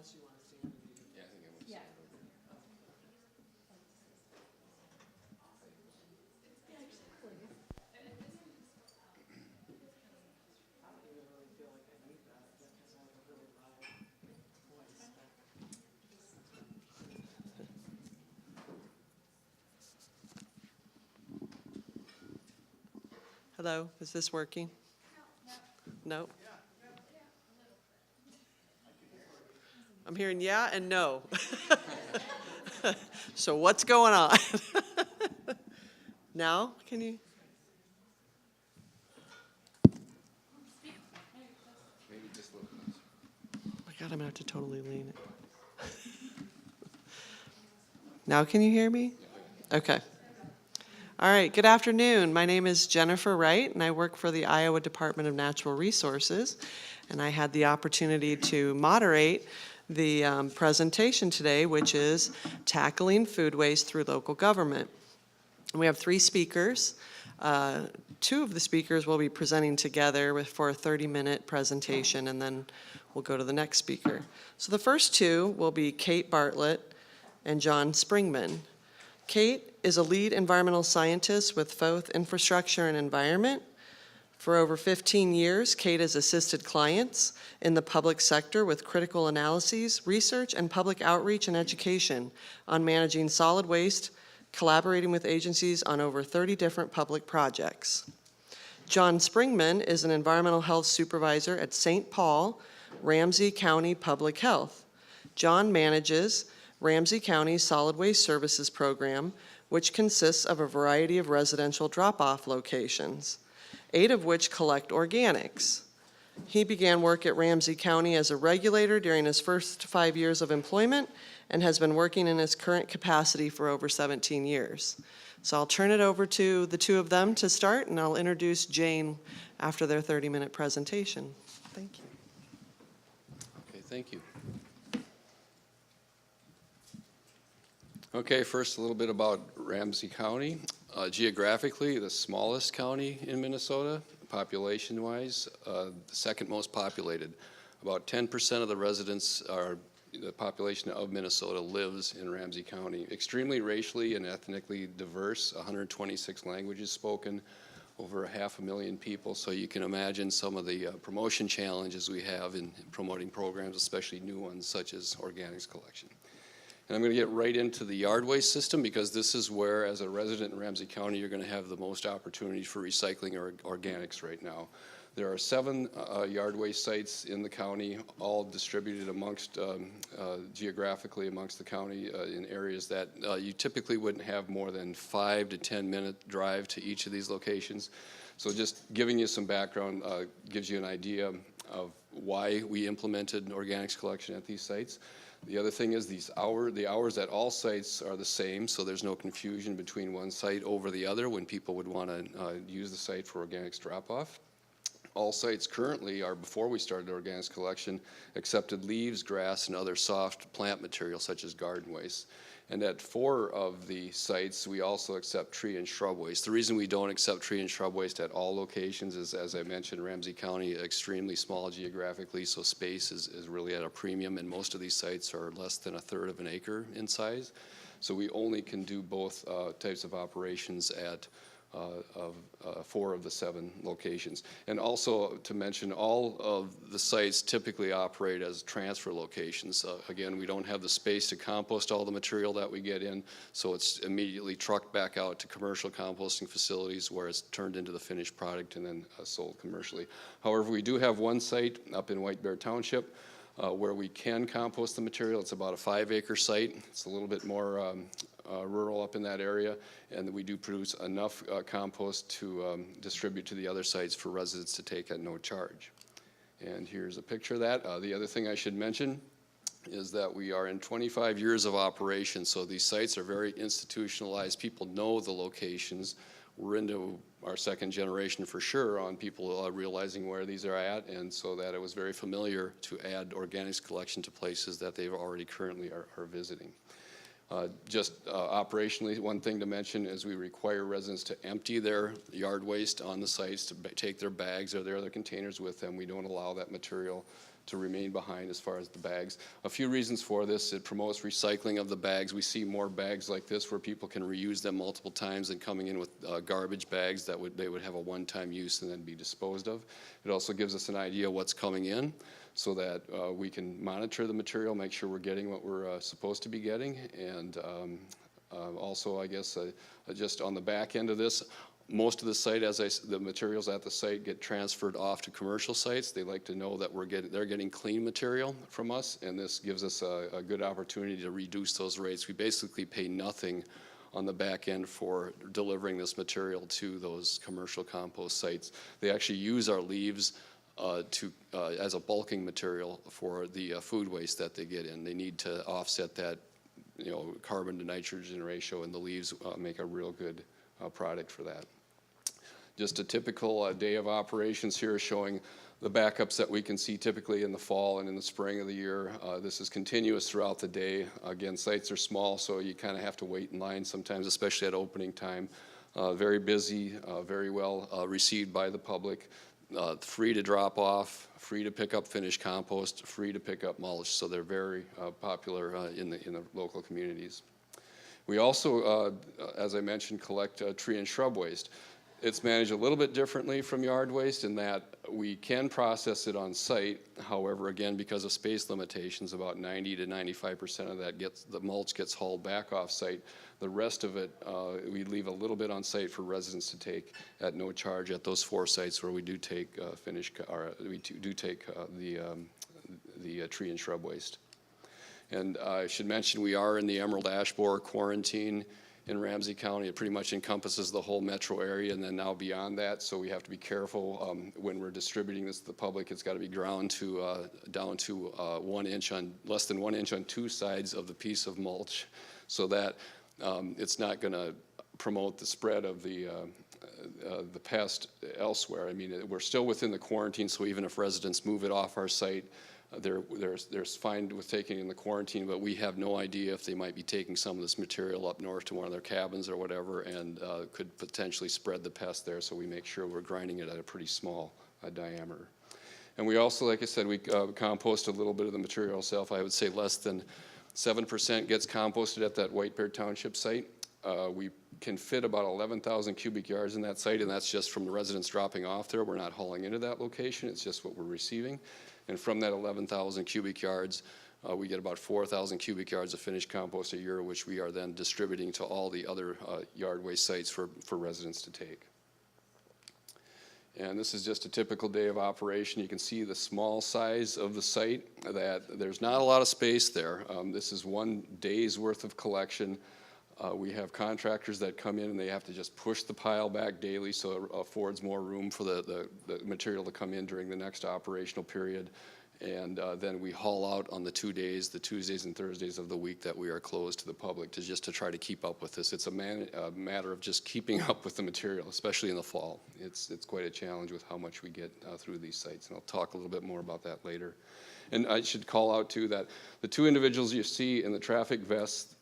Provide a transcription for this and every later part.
unless you want to stand. Yeah, I think I want to Yeah. stand over there. I don't even really feel like I need that because I have a really loud voice. Hello, is this working? No? I'm hearing yeah and no. So what's going on? Now, can you? Maybe just a little closer. Oh my God, I'm gonna have to totally lean it. Now can you hear me? Okay. All right, good afternoon. My name is Jennifer Wright, and I work for the Iowa Department of Natural Resources. And I had the opportunity to moderate the presentation today, which is Tackling Food Waste Through Local Government. And we have 3 speakers. 2 of the speakers will be presenting together for a 30-minute presentation, and then we'll go to the next speaker. So the first 2 will be Kate Bartlett and John Springman. Kate is a lead environmental scientist with Foth Infrastructure and Environment. For over 15 years, Kate has assisted clients in the public sector with critical analyses, research, and public outreach and education on managing solid waste, collaborating with agencies on over 30 different public projects. John Springman is an environmental health supervisor at St. Paul, Ramsey County Public Health. John manages Ramsey County Solid Waste Services Program, which consists of a variety of residential drop-off locations, 8 of which collect organics. He began work at Ramsey County as a regulator during his first 5 years of employment and has been working in his current capacity for over 17 years. So I'll turn it over to the 2 of them to start, and I'll introduce Jane after their 30-minute presentation. Thank you. Okay, thank you. Okay, first a little bit about Ramsey County. Geographically, the smallest county in Minnesota, population-wise, the second most populated. About 10% of the residents the population of Minnesota lives in Ramsey County. Extremely racially and ethnically diverse, 126 languages spoken, over 500,000 people. So you can imagine some of the promotion challenges we have in promoting programs, especially new ones such as organics collection. And I'm going to get right into the yard waste system because this is where, as a resident in Ramsey County, you're going to have the most opportunities for recycling organics right now. There are 7 yard waste sites in the county, all distributed amongst, geographically amongst the county in areas that you typically wouldn't have more than 5 to 10 minute drive to each of these locations. So just giving you some background gives you an idea of why we implemented organics collection at these sites. The other thing is the hours at all sites are the same, so there's no confusion between one site over the other when people would want to use the site for organics drop-off. All sites currently are, before we started organics collection, accepted leaves, grass, and other soft plant material such as garden waste. And at 4 of the sites, we also accept tree and shrub waste. The reason we don't accept tree and shrub waste at all locations is, as I mentioned, Ramsey County extremely small geographically, so space is really at a premium, and most of these sites are less than 1/3 of an acre in size. So we only can do both types of operations at 4 of the 7 locations. And also to mention, all of the sites typically operate as transfer locations. Again, we don't have the space to compost all the material that we get in, so it's immediately trucked back out to commercial composting facilities where it's turned into the finished product and then sold commercially. However, we do have one site up in White Bear Township where we can compost the material. It's about a 5-acre site. It's a little bit more rural up in that area, and we do produce enough compost to distribute to the other sites for residents to take at no charge. And here's a picture of that. The other thing I should mention is that we are in 25 years of operation, so these sites are very institutionalized. People know the locations. We're into our 2nd generation for sure on people realizing where these are at, and so that it was very familiar to add organics collection to places that they already currently are visiting. Just operationally, one thing to mention is we require residents to empty their yard waste on the sites, to take their bags or their other containers with them. We don't allow that material to remain behind as far as the bags. A few reasons for this: it promotes recycling of the bags. We see more bags like this where people can reuse them multiple times than coming in with garbage bags that they would have a one-time use and then be disposed of. It also gives us an idea of what's coming in, so that we can monitor the material, make sure we're getting what we're supposed to be getting. And also, I guess, just on the back end of this, most of the site, the materials at the site get transferred off to commercial sites. They like to know that they're getting clean material from us, and this gives us a good opportunity to reduce those rates. We basically pay nothing on the back end for delivering this material to those commercial compost sites. They actually use our leaves as a bulking material for the food waste that they get in. They need to offset that, carbon to nitrogen ratio, and the leaves make a real good product for that. Just a typical day of operations here, showing the backups that we can see typically in the fall and in the spring of the year. This is continuous throughout the day. Again, sites are small, so you kind of have to wait in line sometimes, especially at opening time. Very busy, very well received by the public. Free to drop off, free to pick up finished compost, free to pick up mulch. So they're very popular in the local communities. We also, as I mentioned, collect tree and shrub waste. It's managed a little bit differently from yard waste in that we can process it on site. However, again, because of space limitations, about 90 to 95% of that the mulch gets hauled back off site. The rest of it, we leave a little bit on site for residents to take at no charge at those 4 sites where we do take the tree and shrub waste. And I should mention we are in the emerald ash borer quarantine in Ramsey County. It pretty much encompasses the whole metro area and then now beyond that, so we have to be careful when we're distributing this to the public. It's got to be ground to down to 1 inch less than 1 inch on 2 sides of the piece of mulch, so that it's not going to promote the spread of the pest elsewhere. I mean, we're still within the quarantine, so even if residents move it off our site, they're fine with taking it in the quarantine, but we have no idea if they might be taking some of this material up north to one of their cabins or whatever, and could potentially spread the pest there, so we make sure we're grinding it at a pretty small diameter. And we also, like I said, we compost a little bit of the material itself. I would say less than 7% gets composted at that White Bear Township site. We can fit about 11,000 cubic yards in that site, and that's just from the residents dropping off there. We're not hauling into that location, it's just what we're receiving. And from that 11,000 cubic yards, we get about 4,000 cubic yards of finished compost a year, which we are then distributing to all the other yard waste sites for residents to take. And this is just a typical day of operation. You can see the small size of the site, that there's not a lot of space there. This is 1 day's worth of collection. We have contractors that come in and they have to just push the pile back daily, so it affords more room for the material to come in during the next operational period. And then we haul out on the 2 days, the Tuesdays and Thursdays of the week that we are closed to the public, to try to keep up with this. It's a matter of just keeping up with the material, especially in the fall. It's quite a challenge with how much we get through these sites, and I'll talk a little bit more about that later. And I should call out too that the 2 individuals you see in the traffic vests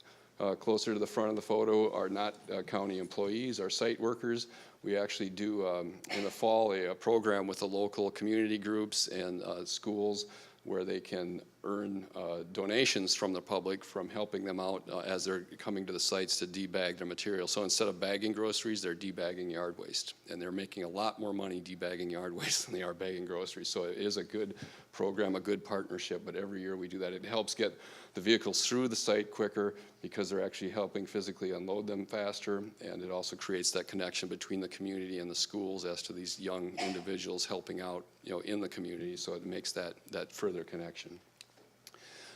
closer to the front of the photo are not county employees, are site workers. We actually do, in the fall, a program with the local community groups and schools where they can earn donations from the public from helping them out as they're coming to the sites to debag their material. So instead of bagging groceries, they're debagging yard waste. And they're making a lot more money debagging yard waste than they are bagging groceries. So it is a good program, a good partnership, but every year we do that. It helps get the vehicles through the site quicker because they're actually helping physically unload them faster, and it also creates that connection between the community and the schools as to these young individuals helping out, in the community, so it makes that further connection.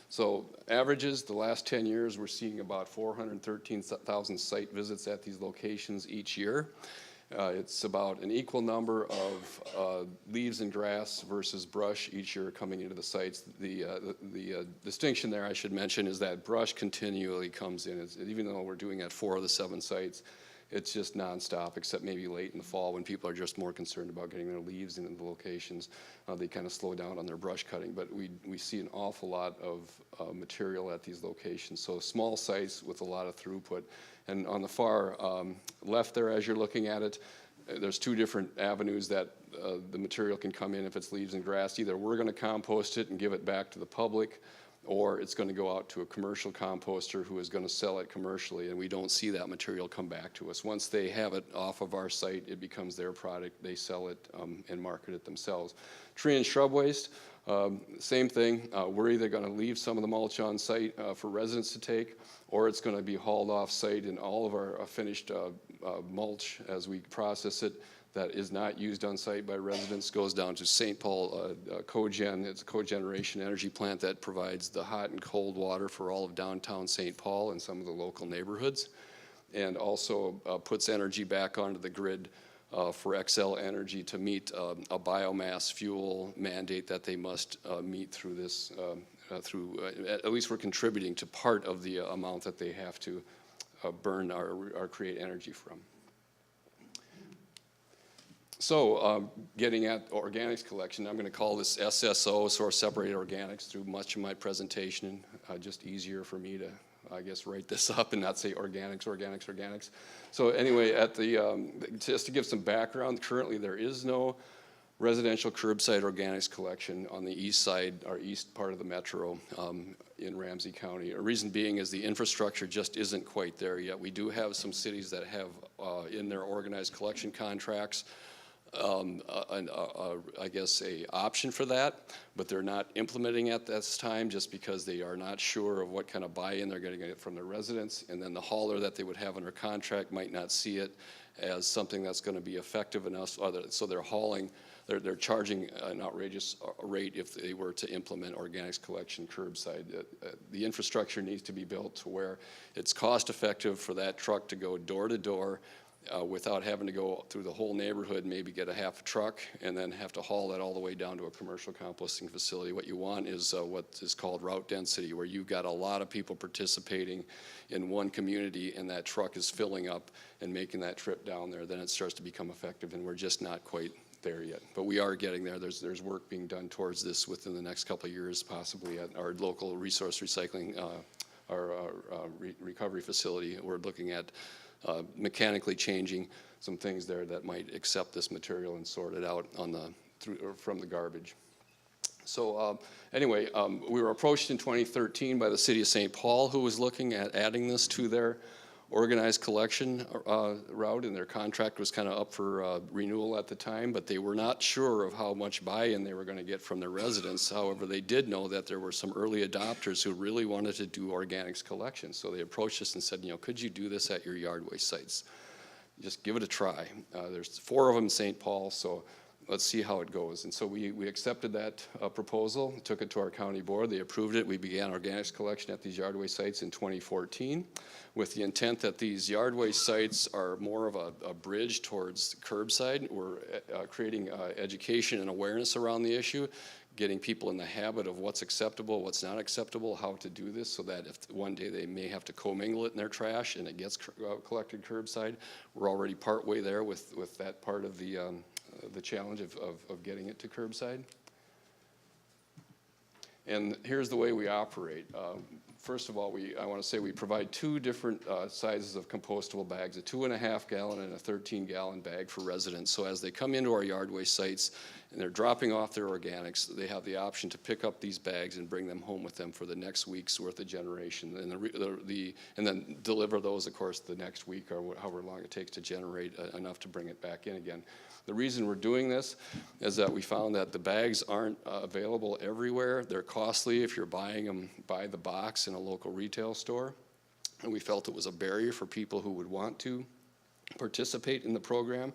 So averages, the last 10 years, we're seeing about 413,000 site visits at these locations each year. It's about an equal number of leaves and grass versus brush each year coming into the sites. The distinction there I should mention is that brush continually comes in. Even though we're doing at 4 of the 7 sites, it's just nonstop, except maybe late in the fall when people are just more concerned about getting their leaves into the locations. They kind of slow down on their brush cutting, but we see an awful lot of material at these locations. So small sites with a lot of throughput. And on the far left there, as you're looking at it, there's two different avenues that the material can come in if it's leaves and grass. Either we're going to compost it and give it back to the public, or it's going to go out to a commercial composter who is going to sell it commercially, and we don't see that material come back to us. Once they have it off of our site, it becomes their product. They sell it and market it themselves. Tree and shrub waste, same thing. We're either going to leave some of the mulch on site for residents to take, or it's going to be hauled off site, and all of our finished mulch, as we process it, that is not used on site by residents goes down to St. Paul Cogen. It's a cogeneration energy plant that provides the hot and cold water for all of downtown St. Paul and some of the local neighborhoods, and also puts energy back onto the grid for XL Energy to meet a biomass fuel mandate that they must meet through this, at least we're contributing to part of the amount that they have to burn or create energy from. So getting at organics collection, I'm going to call this SSO, source separated organics, through much of my presentation. Just easier for me to, I guess, write this up and not say organics, organics, organics. So anyway, at the just to give some background, currently there is no residential curbside organics collection on the east side, or east part of the metro in Ramsey County. A reason being is the infrastructure just isn't quite there yet. We do have some cities that have in their organized collection contracts I guess a option for that, but they're not implementing at this time just because they are not sure of what kind of buy-in they're going to get from their residents, and then the hauler that they would have under contract might not see it as something that's going to be effective enough, so they're hauling, they're charging an outrageous rate if they were to implement organics collection curbside. The infrastructure needs to be built to where it's cost effective for that truck to go door to door without having to go through the whole neighborhood, maybe get a half a truck, and then have to haul that all the way down to a commercial composting facility. What you want is what is called route density, where you've got a lot of people participating in one community, and that truck is filling up and making that trip down there. Then it starts to become effective, and we're just not quite there yet. But we are getting there. There's work being done towards this within the next couple of years, possibly at our local resource recycling, our recovery facility. We're looking at mechanically changing some things there that might accept this material and sort it out on from the garbage. So anyway, we were approached in 2013 by the city of St. Paul, who was looking at adding this to their organized collection route, and their contract was kind of up for renewal at the time, but they were not sure of how much buy-in they were going to get from their residents. However, they did know that there were some early adopters who really wanted to do organics collection. So they approached us and said, you know, could you do this at your yard waste sites? Just give it a try. There's 4 of them in St. Paul, so let's see how it goes. And so we accepted that proposal, took it to our county board. They approved it. We began organics collection at these yard waste sites in 2014 with the intent that these yard waste sites are more of a bridge towards curbside. We're creating education and awareness around the issue, getting people in the habit of what's acceptable, what's not acceptable, how to do this, so that if one day they may have to commingle it in their trash and it gets collected curbside, we're already partway there with that part of the challenge of getting it to curbside. And here's the way we operate. First of all, I want to say we provide 2 different sizes of compostable bags, a 2.5 gallon and a 13-gallon bag for residents. So as they come into our yard waste sites and they're dropping off their organics, they have the option to pick up these bags and bring them home with them for the next week's worth of generation, and then deliver those, of course, the next week or however long it takes to generate enough to bring it back in again. The reason we're doing this is that we found that the bags aren't available everywhere. They're costly if you're buying them by the box in a local retail store. And we felt it was a barrier for people who would want to participate in the program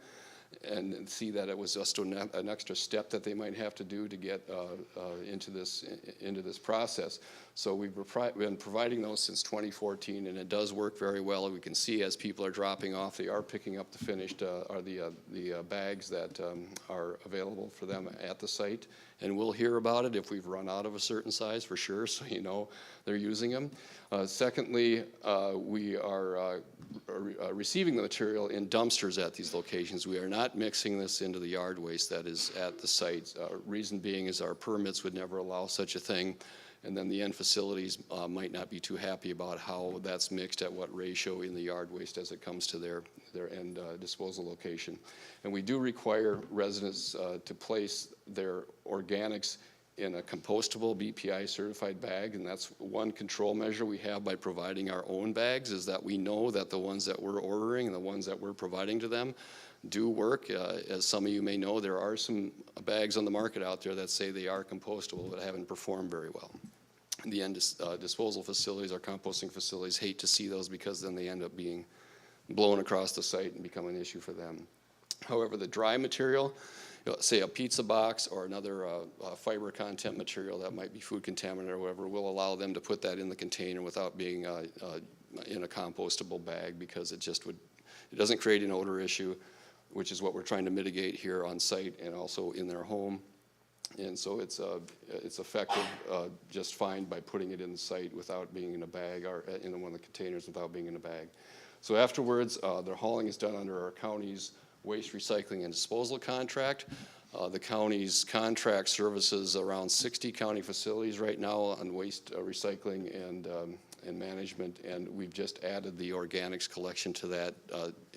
and see that it was just an extra step that they might have to do to get into this process. So we've been providing those since 2014, and it does work very well. We can see as people are dropping off, they are picking up the finished the bags that are available for them at the site, and we'll hear about it if we've run out of a certain size for sure, so you know they're using them. Secondly, we are receiving the material in dumpsters at these locations. We are not mixing this into the yard waste that is at the site. Reason being is our permits would never allow such a thing, and then the end facilities might not be too happy about how that's mixed at what ratio in the yard waste as it comes to their end disposal location. And we do require residents to place their organics in a compostable BPI certified bag, and that's one control measure we have by providing our own bags, is that we know that the ones that we're ordering and the ones that we're providing to them do work. As some of you may know, there are some bags on the market out there that say they are compostable but haven't performed very well. The end disposal facilities, our composting facilities, hate to see those because then they end up being blown across the site and become an issue for them. However, the dry material, say a pizza box or another fiber content material that might be food contaminant or whatever, will allow them to put that in the container without being in a compostable bag, because it doesn't create an odor issue, which is what we're trying to mitigate here on site and also in their home. And so it's effective just fine by putting it in the site without being in a bag, or in one of the containers without being in a bag. So afterwards, their hauling is done under our county's waste recycling and disposal contract. The county's contract services around 60 county facilities right now on waste recycling and management, and we've just added the organics collection to that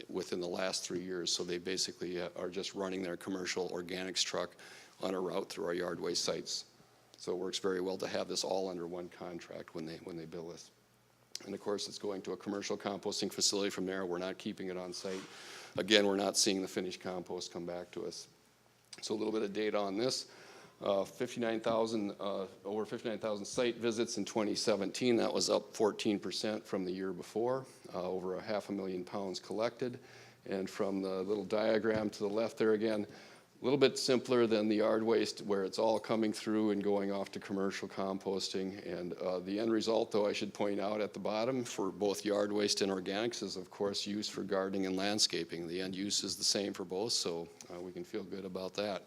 within the last 3 years. So they basically are just running their commercial organics truck on a route through our yard waste sites. So it works very well to have this all under one contract when they bill us. And of course, it's going to a commercial composting facility from there. We're not keeping it on site. Again, we're not seeing the finished compost come back to us. So a little bit of data on this. Over 59,000 site visits in 2017. That was up 14% from the year before. Over 500,000 pounds collected. And from the little diagram to the left there again, a little bit simpler than the yard waste, where it's all coming through and going off to commercial composting. And the end result, though, I should point out at the bottom for both yard waste and organics is, of course, use for gardening and landscaping. The end use is the same for both, so we can feel good about that.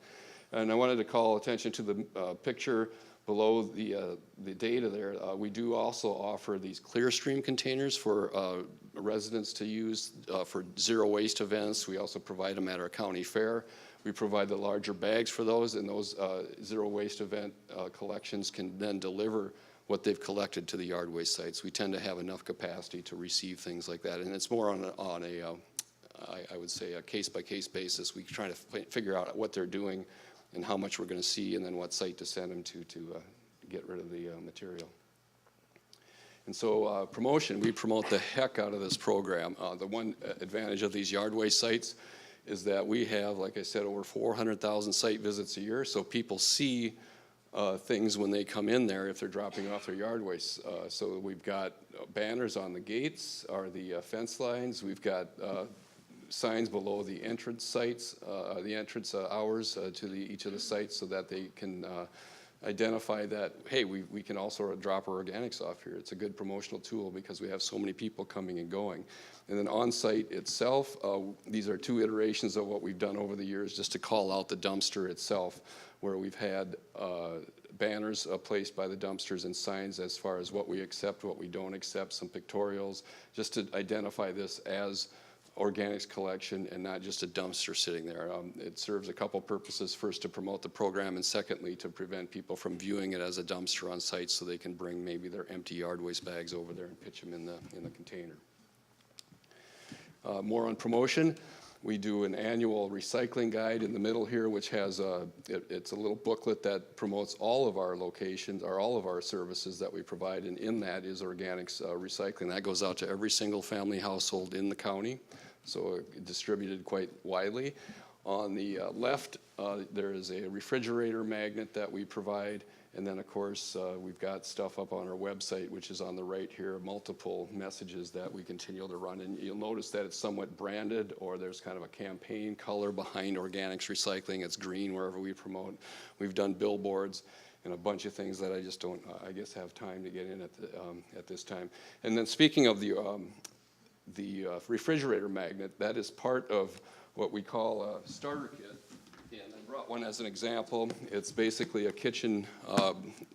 And I wanted to call attention to the picture below the data there. We do also offer these clear stream containers for residents to use for zero waste events. We also provide them at our county fair. We provide the larger bags for those, and those zero waste event collections can then deliver what they've collected to the yard waste sites. We tend to have enough capacity to receive things like that, and it's more on I would say a case-by-case basis. We try to figure out what they're doing and how much we're going to see, and then what site to send them to get rid of the material. And so promotion, we promote the heck out of this program. The one advantage of these yard waste sites is that we have, like I said, over 400,000 site visits a year, so people see things when they come in there if they're dropping off their yard waste. So we've got banners on the gates or the fence lines. We've got signs below the entrance sites, the entrance hours to each of the sites, so that they can identify that, hey, we can also drop our organics off here. It's a good promotional tool because we have so many people coming and going. And then on site itself, these are 2 iterations of what we've done over the years just to call out the dumpster itself, where we've had banners placed by the dumpsters and signs as far as what we accept, what we don't accept, some pictorials, just to identify this as organics collection and not just a dumpster sitting there. It serves a couple purposes. First, to promote the program, and secondly, to prevent people from viewing it as a dumpster on site, so they can bring maybe their empty yard waste bags over there and pitch them in the container. More on promotion. We do an annual recycling guide in the middle here, which has it's a little booklet that promotes all of our locations, or all of our services that we provide, and in that is organics recycling. That goes out to every single family household in the county, so distributed quite widely. On the left, there is a refrigerator magnet that we provide. And then, of course, we've got stuff up on our website, which is on the right here, multiple messages that we continue to run. And you'll notice that it's somewhat branded, or there's kind of a campaign color behind organics recycling. It's green wherever we promote. We've done billboards and a bunch of things that I just don't, I guess, have time to get in at this time. And then speaking of the refrigerator magnet, that is part of what we call a starter kit. And brought one as an example. It's basically a kitchen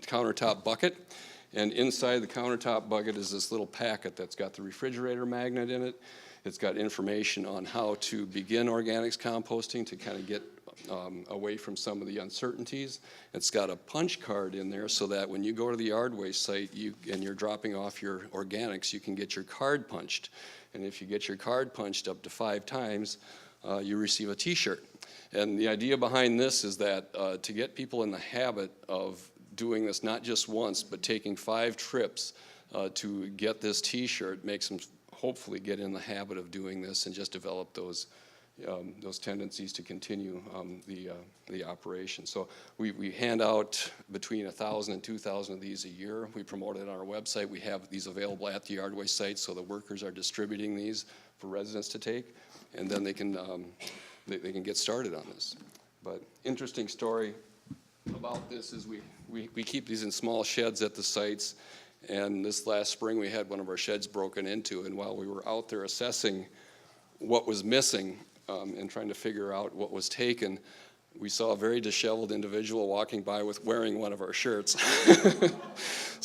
countertop bucket, and inside the countertop bucket is this little packet that's got the refrigerator magnet in it. It's got information on how to begin organics composting to kind of get away from some of the uncertainties. It's got a punch card in there so that when you go to the yard waste site and you're dropping off your organics, you can get your card punched. And if you get your card punched up to 5 times, you receive a t-shirt. And the idea behind this is that to get people in the habit of doing this not just once, but taking 5 trips to get this t-shirt makes them hopefully get in the habit of doing this and just develop those tendencies to continue the operation. So we hand out between 1,000 and 2,000 of these a year. We promote it on our website. We have these available at the yard waste site, so the workers are distributing these for residents to take, and then they can get started on this. But interesting story about this is we keep these in small sheds at the sites, and this last spring we had one of our sheds broken into, and while we were out there assessing what was missing and trying to figure out what was taken, we saw a very disheveled individual walking by wearing one of our shirts.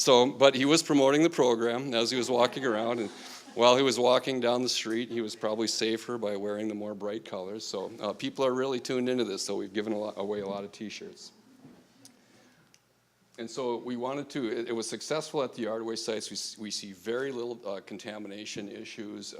But he was promoting the program as he was walking around, and while he was walking down the street, he was probably safer by wearing the more bright colors. So people are really tuned into this, so we've given away a lot of t-shirts. And so we wanted to, it was successful at the yard waste sites. We see very little contamination issues.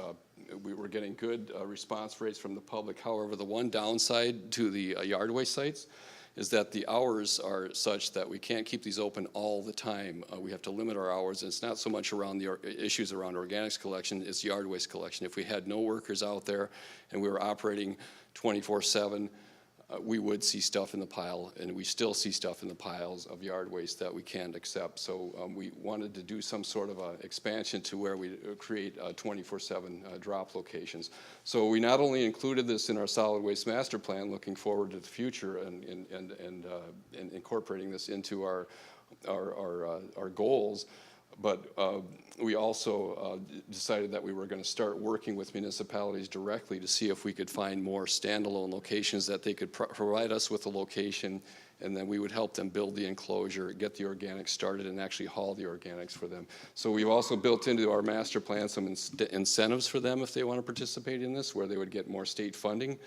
We were getting good response rates from the public. However, the one downside to the yard waste sites is that the hours are such that we can't keep these open all the time. We have to limit our hours. And it's not so much around the issues around organics collection, it's yard waste collection. If we had no workers out there and we were operating 24/7, we would see stuff in the pile, and we still see stuff in the piles of yard waste that we can't accept. So we wanted to do some sort of expansion to where we create 24/7 drop locations. So we not only included this in our solid waste master plan, looking forward to the future and incorporating this into our goals, but we also decided that we were going to start working with municipalities directly to see if we could find more standalone locations that they could provide us with a location, and then we would help them build the enclosure, get the organics started, and actually haul the organics for them. So we've also built into our master plan some incentives for them if they want to participate in this, where they would get more state funding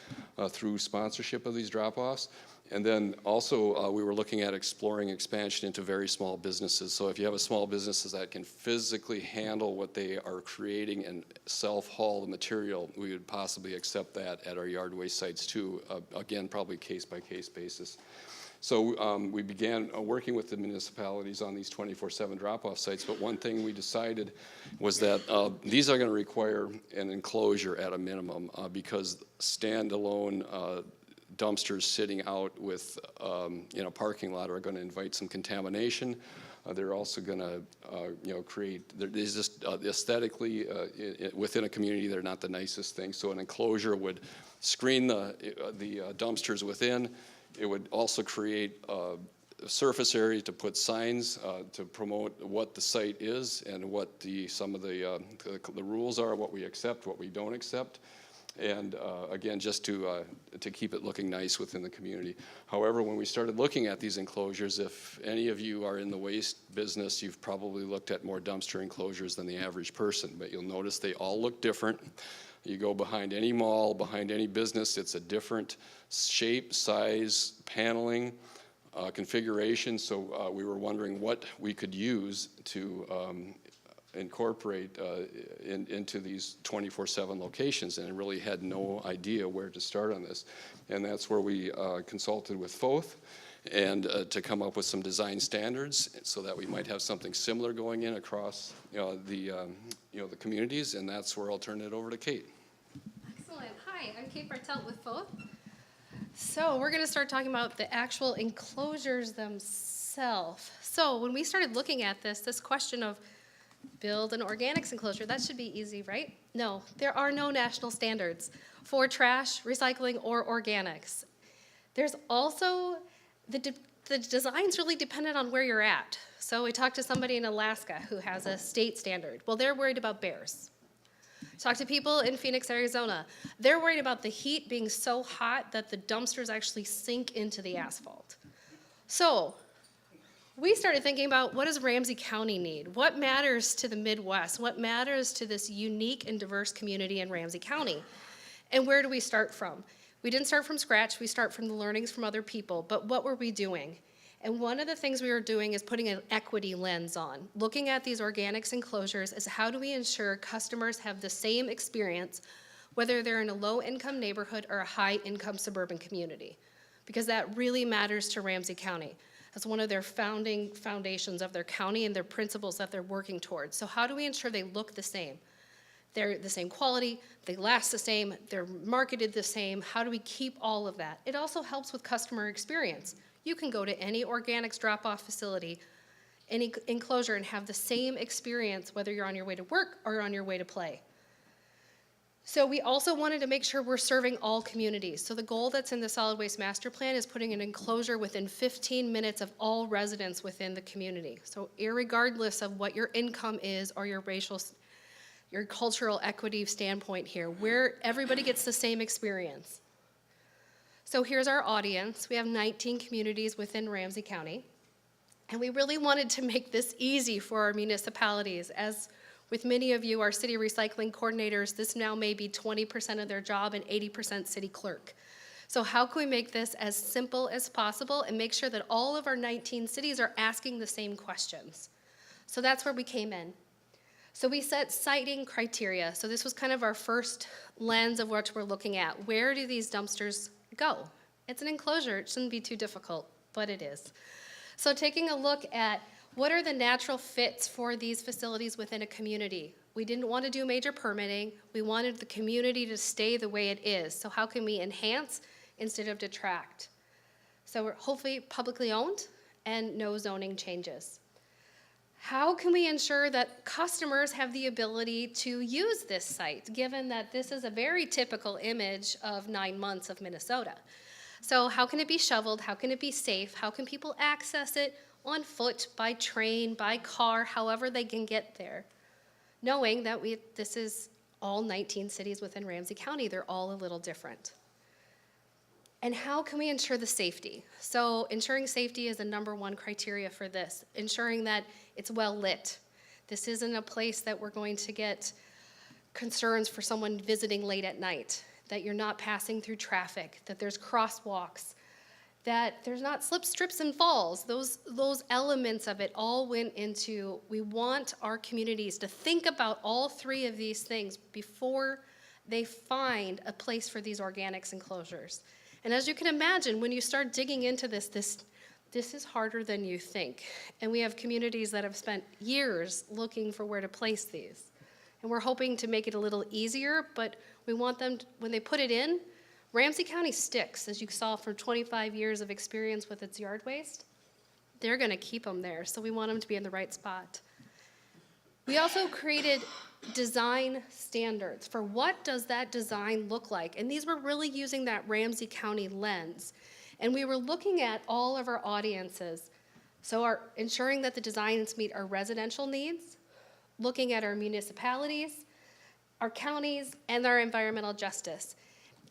through sponsorship of these drop-offs. And then also we were looking at exploring expansion into very small businesses. So if you have a small business that can physically handle what they are creating and self-haul the material, we would possibly accept that at our yard waste sites too, again, probably case-by-case basis. So we began working with the municipalities on these 24/7 drop-off sites, but one thing we decided was that these are going to require an enclosure at a minimum because standalone dumpsters sitting out with in a parking lot are going to invite some contamination. They're also going to create. There's just aesthetically within a community, they're not the nicest thing. So an enclosure would screen the dumpsters within. It would also create a surface area to put signs to promote what the site is and what some of the rules are, what we accept, what we don't accept. And again, just to keep it looking nice within the community. However, when we started looking at these enclosures, if any of you are in the waste business, you've probably looked at more dumpster enclosures than the average person, but you'll notice they all look different. You go behind any mall, behind any business, it's a different shape, size, paneling, configuration. So we were wondering what we could use to incorporate into these 24/7 locations, and I really had no idea where to start on this. And that's where we consulted with Foth and to come up with some design standards so that we might have something similar going in across the communities, and that's where I'll turn it over to Kate. Excellent. Hi, I'm Kate Bartelt with Foth. So we're going to start talking about the actual enclosures themselves. So when we started looking at this question of build an organics enclosure, that should be easy, right? No, there are no national standards for trash, recycling, or organics. There's also, the design's really dependent on where you're at. So we talked to somebody in Alaska who has a state standard. Well, they're worried about bears. Talk to people in Phoenix, Arizona. They're worried about the heat being so hot that the dumpsters actually sink into the asphalt. So we started thinking about, what does Ramsey County need? What matters to the Midwest? What matters to this unique and diverse community in Ramsey County? And where do we start from? We didn't start from scratch. We start from the learnings from other people. But what were we doing? And one of the things we were doing is putting an equity lens on. Looking at these organics and closures is, how do we ensure customers have the same experience, whether they're in a low-income neighborhood or a high-income suburban community? Because that really matters to Ramsey County. That's one of their foundations of their county and their principles that they're working towards. So how do we ensure they look the same? They're the same quality, they last the same, they're marketed the same. How do we keep all of that? It also helps with customer experience. You can go to any organics drop-off facility, any enclosure, and have the same experience whether you're on your way to work or on your way to play. So we also wanted to make sure we're serving all communities. So the goal that's in the solid waste master plan is putting an enclosure within 15 minutes of all residents within the community. So irregardless of what your income is or your racial, your cultural equity standpoint here, where everybody gets the same experience. So here's our audience. We have 19 communities within Ramsey County. And we really wanted to make this easy for our municipalities. As with many of you, our city recycling coordinators, this now may be 20% of their job and 80% city clerk. So how can we make this as simple as possible and make sure that all of our 19 cities are asking the same questions? So that's where we came in. So we set siting criteria. So this was kind of our first lens of what we're looking at. Where do these dumpsters go? It's an enclosure. It shouldn't be too difficult, but it is. So taking a look at what are the natural fits for these facilities within a community? We didn't want to do major permitting. We wanted the community to stay the way it is. So how can we enhance instead of detract? So we're hopefully publicly owned and no zoning changes. How can we ensure that customers have the ability to use this site, given that this is a very typical image of 9 months of Minnesota? So how can it be shoveled? How can it be safe? How can people access it on foot, by train, by car, however they can get there? Knowing that this is all 19 cities within Ramsey County, they're all a little different. And how can we ensure the safety? So ensuring safety is the #1 criteria for this, ensuring that it's well lit. This isn't a place that we're going to get concerns for someone visiting late at night, that you're not passing through traffic, that there's crosswalks, that there's not slip, strips, and falls. Those elements of it all went into, we want our communities to think about all 3 of these things before they find a place for these organics enclosures. And as you can imagine, when you start digging into this is harder than you think. And we have communities that have spent years looking for where to place these. And we're hoping to make it a little easier, but we want them, when they put it in, Ramsey County sticks, as you saw from 25 years of experience with its yard waste. They're going to keep them there, so we want them to be in the right spot. We also created design standards for what does that design look like. And these were really using that Ramsey County lens. And we were looking at all of our audiences. So ensuring that the designs meet our residential needs, looking at our municipalities, our counties, and our environmental justice.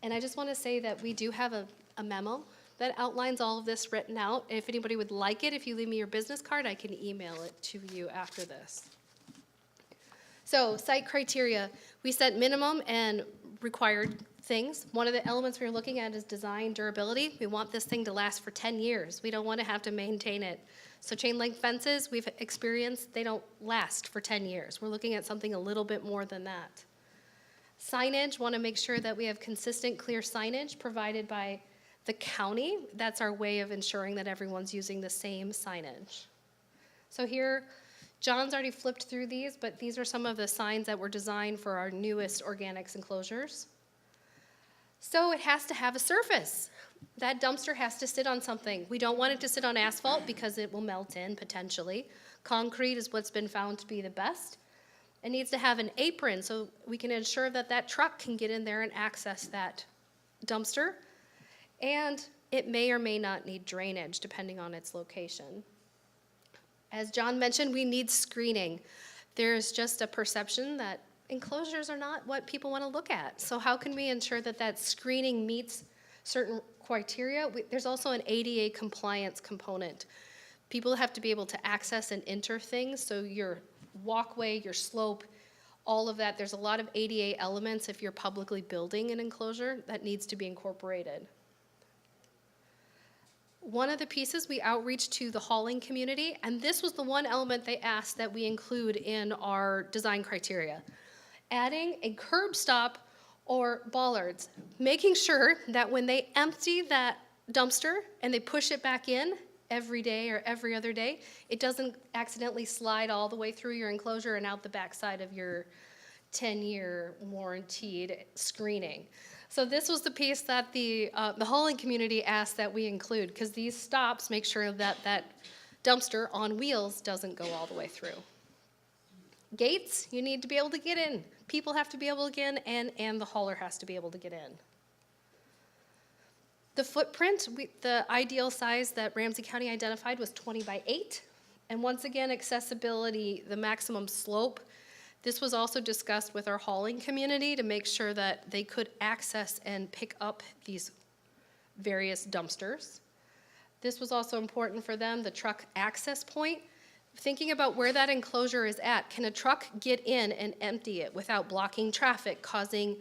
And I just want to say that we do have a memo that outlines all of this written out. And if anybody would like it, if you leave me your business card, I can email it to you after this. So site criteria, we set minimum and required things. One of the elements we were looking at is design durability. We want this thing to last for 10 years. We don't want to have to maintain it. So chain link fences, we've experienced, they don't last for 10 years. We're looking at something a little bit more than that. Signage, want to make sure that we have consistent, clear signage provided by the county. That's our way of ensuring that everyone's using the same signage. So here, John's already flipped through these, but these are some of the signs that were designed for our newest organics enclosures. So it has to have a surface. That dumpster has to sit on something. We don't want it to sit on asphalt because it will melt in potentially. Concrete is what's been found to be the best. It needs to have an apron so we can ensure that that truck can get in there and access that dumpster. And it may or may not need drainage depending on its location. As John mentioned, we need screening. There's just a perception that enclosures are not what people want to look at. So how can we ensure that that screening meets certain criteria? There's also an ADA compliance component. People have to be able to access and enter things, so your walkway, your slope, all of that, there's a lot of ADA elements if you're publicly building an enclosure that needs to be incorporated. One of the pieces, we outreach to the hauling community, and this was the one element they asked that we include in our design criteria. Adding a curb stop or bollards, making sure that when they empty that dumpster and they push it back in every day or every other day, it doesn't accidentally slide all the way through your enclosure and out the backside of your 10-year warranted screening. So this was the piece that the hauling community asked that we include, because these stops make sure that that dumpster on wheels doesn't go all the way through. Gates, you need to be able to get in. People have to be able to get in, and the hauler has to be able to get in. The footprint, the ideal size that Ramsey County identified was 20 by 8. And once again, accessibility, the maximum slope. This was also discussed with our hauling community to make sure that they could access and pick up these various dumpsters. This was also important for them, the truck access point. Thinking about where that enclosure is at, can a truck get in and empty it without blocking traffic, causing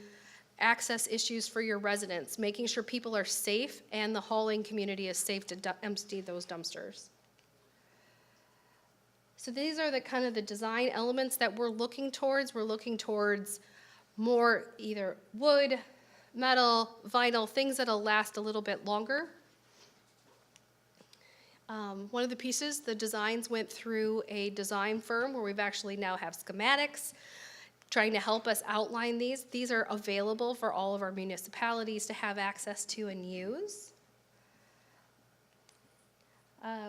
access issues for your residents, making sure people are safe and the hauling community is safe to empty those dumpsters. So these are the kind of the design elements that we're looking towards. We're looking towards more either wood, metal, vinyl, things that'll last a little bit longer. One of the pieces, the designs went through a design firm where we've actually now have schematics trying to help us outline these. These are available for all of our municipalities to have access to and use.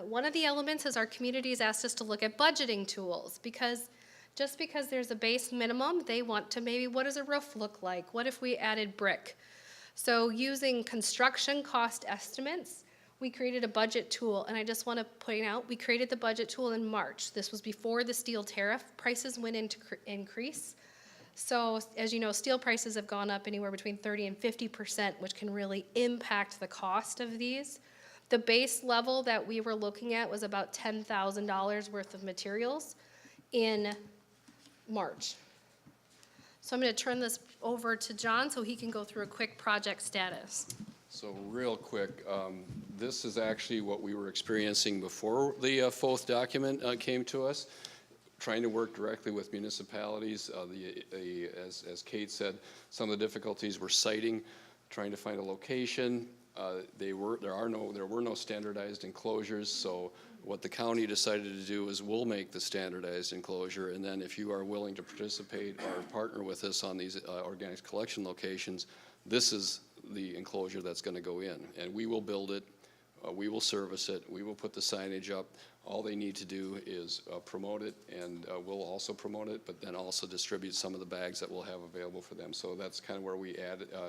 One of the elements is our communities asked us to look at budgeting tools, because just because there's a base minimum, they want to maybe, what does a roof look like? What if we added brick? So using construction cost estimates, we created a budget tool, and I just want to point out, we created the budget tool in March. This was before the steel tariff prices went into increase. So as you know, steel prices have gone up anywhere between 30 and 50%, which can really impact the cost of these. The base level that we were looking at was about $10,000 worth of materials in March. So I'm going to turn this over to John so he can go through a quick project status. So real quick, this is actually what we were experiencing before the Foth document came to us, trying to work directly with municipalities. As Kate said, some of the difficulties were siting, trying to find a location. There were no standardized enclosures, so what the county decided to do is we'll make the standardized enclosure, and then if you are willing to participate or partner with us on these organic collection locations, this is the enclosure that's going to go in, and we will build it, we will service it, we will put the signage up. All they need to do is promote it, and we'll also promote it, but then also distribute some of the bags that we'll have available for them. So that's kind of where we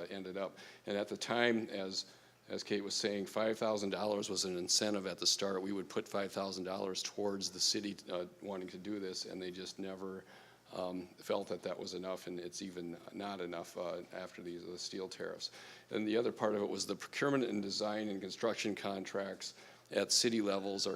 ended up. And at the time, as Kate was saying, $5,000 was an incentive at the start. We would put $5,000 towards the city wanting to do this, and they just never felt that that was enough, and it's even not enough after the steel tariffs. And the other part of it was the procurement and design and construction contracts at city levels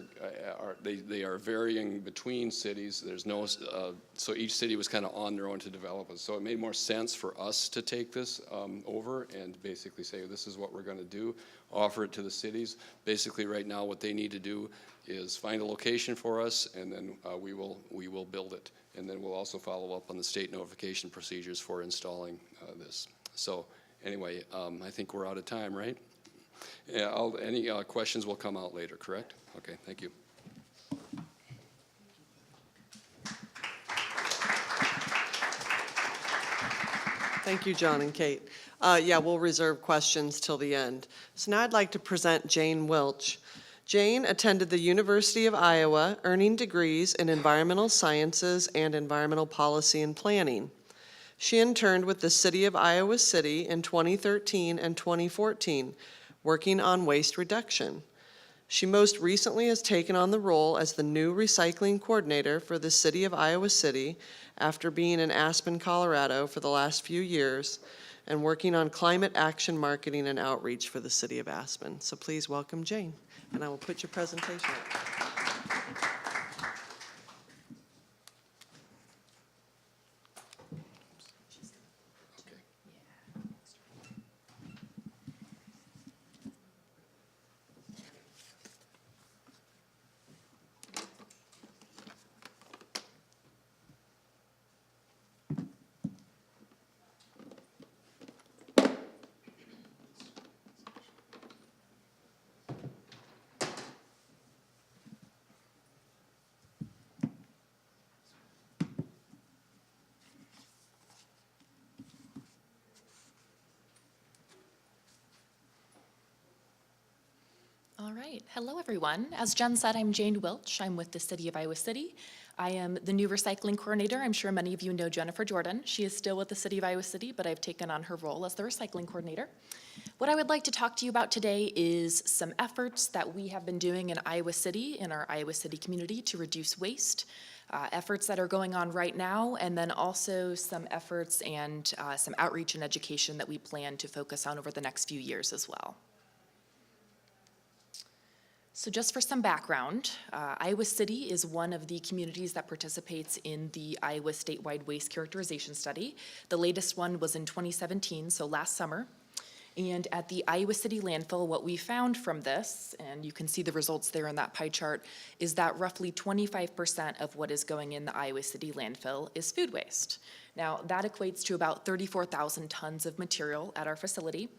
they are varying between cities. There's no so each city was kind of on their own to develop it. So it made more sense for us to take this over and basically say this is what we're going to do, offer it to the cities. Basically, right now, what they need to do is find a location for us, and then we will build it. And then we'll also follow up on the state notification procedures for installing this. So anyway, I think we're out of time, right? Yeah, any questions will come out later, correct? Okay, thank you. Thank you, John and Kate. Yeah, we'll reserve questions till the end. So now I'd like to present Jane Wilch. Jane attended the University of Iowa, earning degrees in environmental sciences and environmental policy and planning. She interned with the City of Iowa City in 2013 and 2014, working on waste reduction. She most recently has taken on the role as the new recycling coordinator for the city of Iowa City after being in Aspen, Colorado for the last few years and working on climate action marketing and outreach for the city of Aspen. So please welcome Jane, and I will put your presentation up. All right. Hello, everyone. As Jen said, I'm Jane Wilch. I'm with the City of Iowa City. I am the new recycling coordinator. I'm sure many of you know Jennifer Jordan. She is still with the City of Iowa City, but I've taken on her role as the recycling coordinator. What I would like to talk to you about today is some efforts that we have been doing in Iowa City, in our Iowa City community, to reduce waste, efforts that are going on right now, and then also some efforts and some outreach and education that we plan to focus on over the next few years as well. So just for some background, Iowa City is one of the communities that participates in the Iowa Statewide Waste Characterization Study. The latest one was in 2017, so last summer. And at the Iowa City landfill, what we found from this, and you can see the results there in that pie chart, is that roughly 25% of what is going in the Iowa City landfill is food waste. Now, that equates to about 34,000 tons of material at our facility.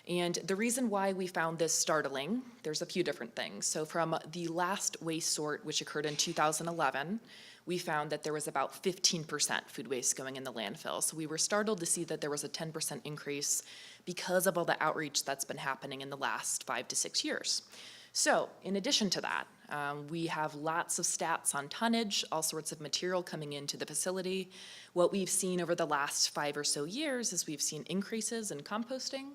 And the reason why we found this startling, there's a few different things. So from the last waste sort, which occurred in 2011, we found that there was about 15% food waste going in the landfill. So we were startled to see that there was a 10% increase because of all the outreach that's been happening in the last 5 to 6 years. So in addition to that, we have lots of stats on tonnage, all sorts of material coming into the facility. What we've seen over the last 5 or so years is we've seen increases in composting.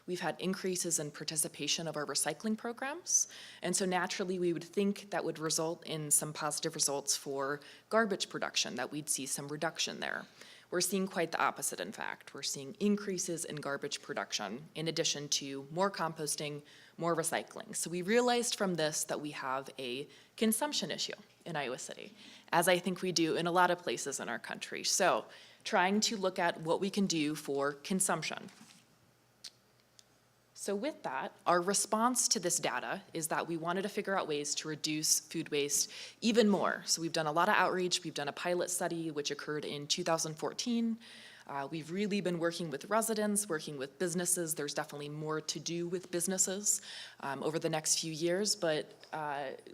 We've had increases in participation of our recycling programs. And so naturally, we would think that would result in some positive results for garbage production, that we'd see some reduction there. We're seeing quite the opposite, in fact. We're seeing increases in garbage production in addition to more composting, more recycling. So we realized from this that we have a consumption issue in Iowa City, as I think we do in a lot of places in our country. So trying to look at what we can do for consumption. So with that, our response to this data is that we wanted to figure out ways to reduce food waste even more. So we've done a lot of outreach. We've done a pilot study, which occurred in 2014. We've really been working with residents, working with businesses. There's definitely more to do with businesses over the next few years, but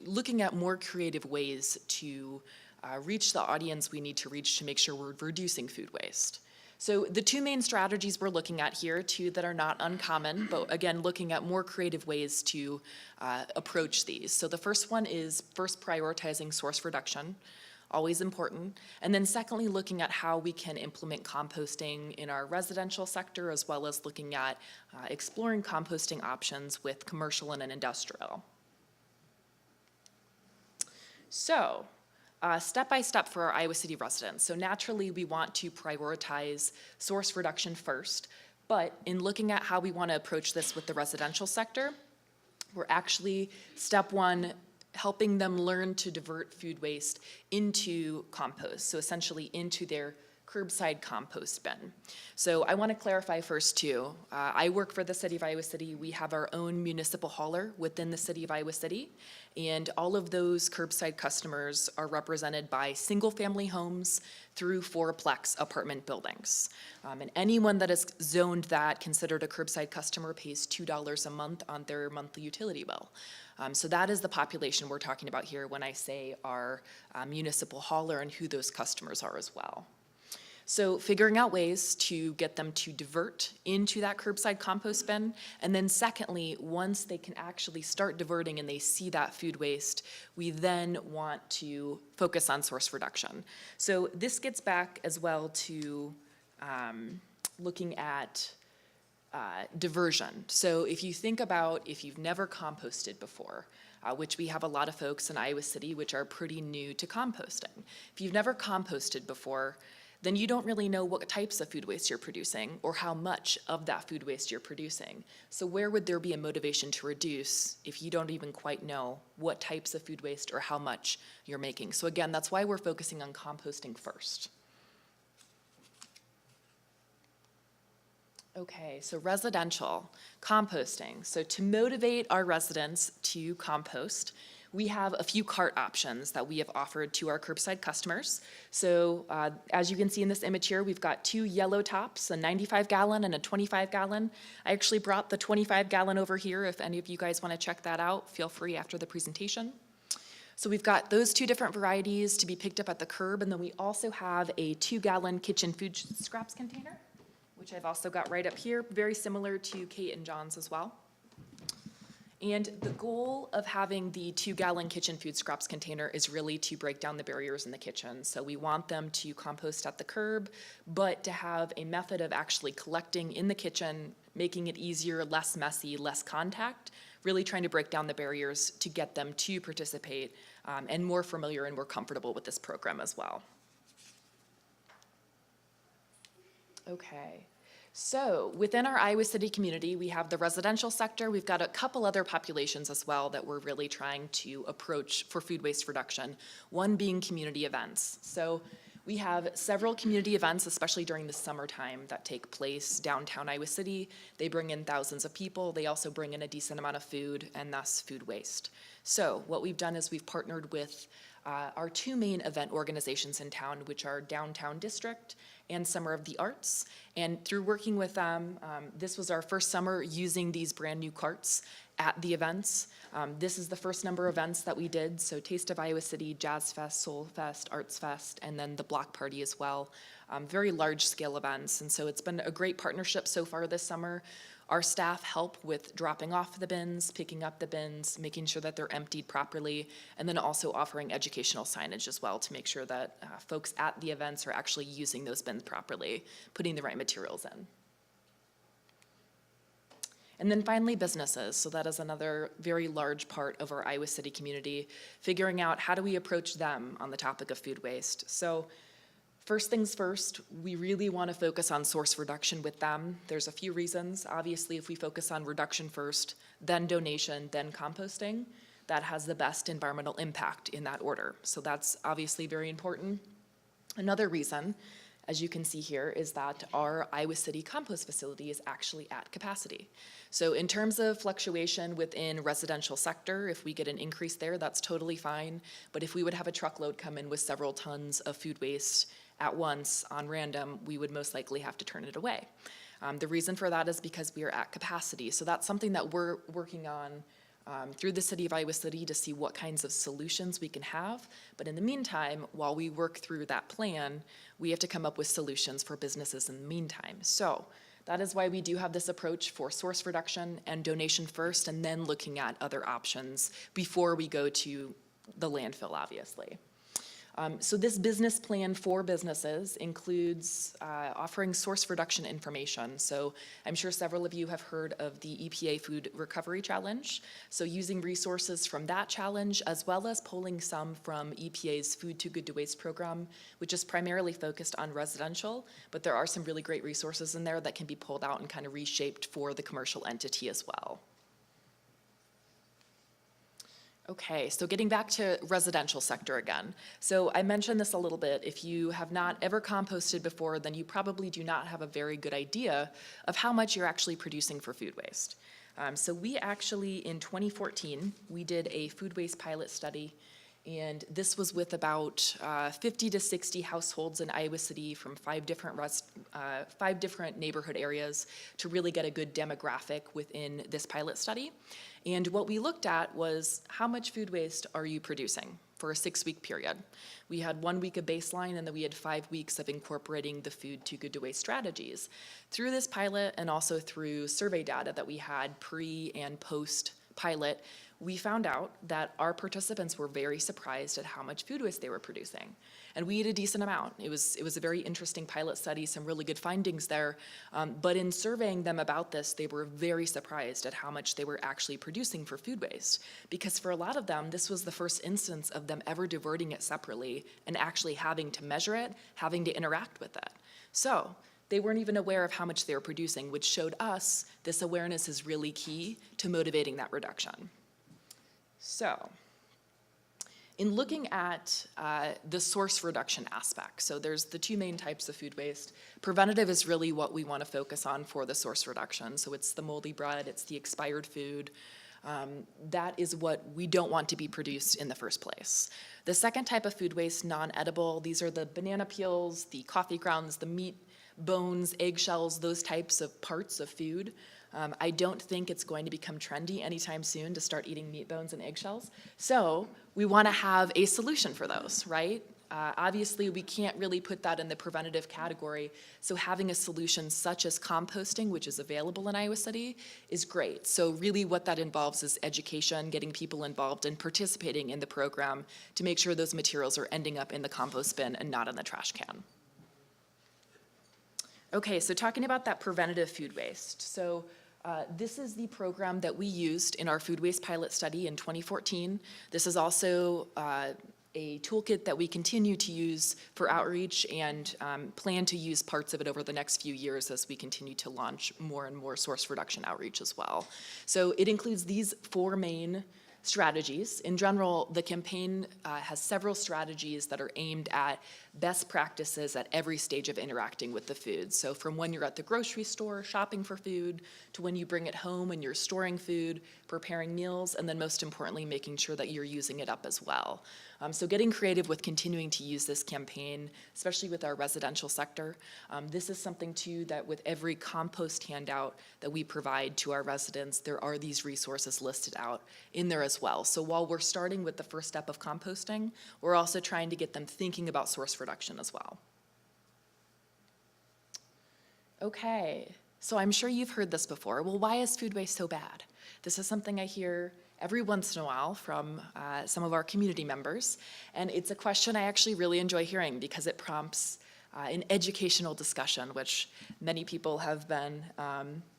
looking at more creative ways to reach the audience we need to reach to make sure we're reducing food waste. So the two main strategies we're looking at here, two that are not uncommon, but again, looking at more creative ways to approach these. So the first one is first prioritizing source reduction, always important. And then secondly, looking at how we can implement composting in our residential sector, as well as looking at exploring composting options with commercial and industrial. So, step by step for our Iowa City residents. So naturally, we want to prioritize source reduction first, but in looking at how we want to approach this with the residential sector, we're actually, step one, helping them learn to divert food waste into compost, so essentially into their curbside compost bin. So I want to clarify first too, I work for the City of Iowa City. We have our own municipal hauler within the City of Iowa City, and all of those curbside customers are represented by single-family homes through fourplex apartment buildings. And anyone that is zoned that, considered a curbside customer, pays $2 a month on their monthly utility bill. So that is the population we're talking about here when I say our municipal hauler and who those customers are as well. So figuring out ways to get them to divert into that curbside compost bin. And then secondly, once they can actually start diverting and they see that food waste, we then want to focus on source reduction. So this gets back as well to looking at diversion. So if you think about if you've never composted before, which we have a lot of folks in Iowa City which are pretty new to composting. If you've never composted before, then you don't really know what types of food waste you're producing or how much of that food waste you're producing. So where would there be a motivation to reduce if you don't even quite know what types of food waste or how much you're making? So again, that's why we're focusing on composting first. Okay, so residential composting. So to motivate our residents to compost, we have a few cart options that we have offered to our curbside customers. So as you can see in this image here, we've got two yellow tops, a 95-gallon and a 25-gallon. I actually brought the 25-gallon over here. If any of you guys want to check that out, feel free after the presentation. So we've got those two different varieties to be picked up at the curb, and then we also have a 2-gallon kitchen food scraps container, which I've also got right up here, very similar to Kate and John's as well. And the goal of having the 2-gallon kitchen food scraps container is really to break down the barriers in the kitchen. So we want them to compost at the curb, but to have a method of actually collecting in the kitchen, making it easier, less messy, less contact, really trying to break down the barriers to get them to participate and more familiar and more comfortable with this program as well. Okay. So within our Iowa City community, we have the residential sector. We've got a couple other populations as well that we're really trying to approach for food waste reduction, one being community events. So we have several community events, especially during the summertime, that take place downtown Iowa City. They bring in thousands of people. They also bring in a decent amount of food and thus food waste. So what we've done is we've partnered with our two main event organizations in town, which are Downtown District and Summer of the Arts. And through working with them, this was our first summer using these brand new carts at the events. This is the first number of events that we did. So Taste of Iowa City, Jazz Fest, Soul Fest, Arts Fest, and then the Block Party as well. Very large scale events. And so it's been a great partnership so far this summer. Our staff help with dropping off the bins, picking up the bins, making sure that they're emptied properly, and then also offering educational signage as well to make sure that folks at the events are actually using those bins properly, putting the right materials in. And then finally, businesses. So that is another very large part of our Iowa City community, figuring out how do we approach them on the topic of food waste. So first things first, we really want to focus on source reduction with them. There's a few reasons. Obviously, if we focus on reduction first, then donation, then composting, that has the best environmental impact in that order. So that's obviously very important. Another reason, as you can see here, is that our Iowa City compost facility is actually at capacity. So in terms of fluctuation within residential sector, if we get an increase there, that's totally fine. But if we would have a truckload come in with several tons of food waste at once on random, we would most likely have to turn it away. The reason for that is because we are at capacity. So that's something that we're working on through the city of Iowa City to see what kinds of solutions we can have. But in the meantime, while we work through that plan, we have to come up with solutions for businesses in the meantime. So that is why we do have this approach for source reduction and donation first, and then looking at other options before we go to the landfill, obviously. So this business plan for businesses includes offering source reduction information. So I'm sure several of you have heard of the EPA Food Recovery Challenge. So using resources from that challenge, as well as pulling some from EPA's Food Too Good to Waste program, which is primarily focused on residential, but there are some really great resources in there that can be pulled out and kind of reshaped for the commercial entity as well. Okay, so getting back to residential sector again. So I mentioned this a little bit. If you have not ever composted before, then you probably do not have a very good idea of how much you're actually producing for food waste. So we actually, in 2014, we did a food waste pilot study, and this was with about 50 to 60 households in Iowa City from five different neighborhood areas to really get a good demographic within this pilot study. And what we looked at was how much food waste are you producing for a 6-week period. We had 1 week of baseline, and then we had 5 weeks of incorporating the Food Too Good to Waste strategies. Through this pilot and also through survey data that we had pre and post pilot, we found out that our participants were very surprised at how much food waste they were producing. And we ate a decent amount. It was a very interesting pilot study, some really good findings there. But in surveying them about this, they were very surprised at how much they were actually producing for food waste. Because for a lot of them, this was the first instance of them ever diverting it separately and actually having to measure it, having to interact with it. So they weren't even aware of how much they were producing, which showed us this awareness is really key to motivating that reduction. So, in looking at the source reduction aspect, so there's the two main types of food waste. Preventative is really what we want to focus on for the source reduction. So it's the moldy bread, it's the expired food. That is what we don't want to be produced in the first place. The second type of food waste, non-edible, these are the banana peels, the coffee grounds, the meat, bones, eggshells, those types of parts of food. I don't think it's going to become trendy anytime soon to start eating meat bones and eggshells. So we want to have a solution for those, right? Obviously, we can't really put that in the preventative category. So having a solution such as composting, which is available in Iowa City, is great. So really what that involves is education, getting people involved and participating in the program to make sure those materials are ending up in the compost bin and not in the trash can. Okay, so talking about that preventative food waste. So this is the program that we used in our food waste pilot study in 2014. This is also a toolkit that we continue to use for outreach and plan to use parts of it over the next few years as we continue to launch more and more source reduction outreach as well. So it includes these four main strategies. In general, the campaign has several strategies that are aimed at best practices at every stage of interacting with the food. So from when you're at the grocery store shopping for food, to when you bring it home and you're storing food, preparing meals, and then most importantly, making sure that you're using it up as well. So getting creative with continuing to use this campaign, especially with our residential sector. This is something too that with every compost handout that we provide to our residents, there are these resources listed out in there as well. So while we're starting with the first step of composting, we're also trying to get them thinking about source reduction as well. Okay, so I'm sure you've heard this before. Well, why is food waste so bad? This is something I hear every once in a while from some of our community members, and it's a question I actually really enjoy hearing because it prompts an educational discussion, which many people have been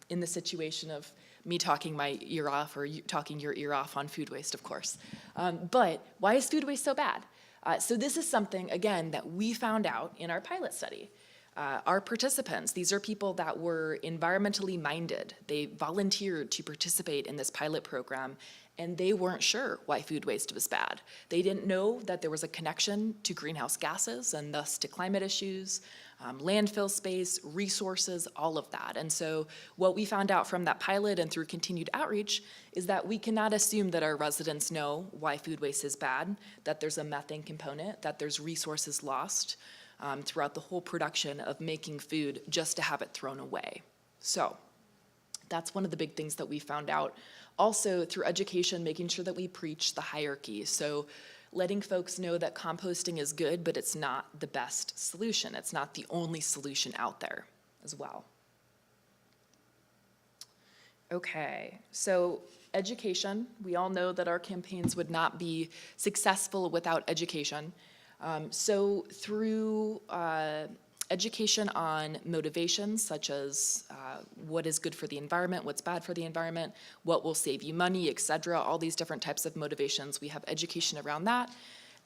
in the situation of me talking my ear off or you talking your ear off on food waste, of course. But why is food waste so bad? So this is something, again, that we found out in our pilot study. Our participants, these are people that were environmentally minded. They volunteered to participate in this pilot program, and they weren't sure why food waste was bad. They didn't know that there was a connection to greenhouse gases and thus to climate issues, landfill space, resources, all of that. And so what we found out from that pilot and through continued outreach is that we cannot assume that our residents know why food waste is bad, that there's a methane component, that there's resources lost throughout the whole production of making food just to have it thrown away. So that's one of the big things that we found out. Also, through education, making sure that we preach the hierarchy. So letting folks know that composting is good, but it's not the best solution. It's not the only solution out there as well. Okay, so education. We all know that our campaigns would not be successful without education. So through education on motivations such as what is good for the environment, what's bad for the environment, what will save you money, etc., all these different types of motivations. We have education around that,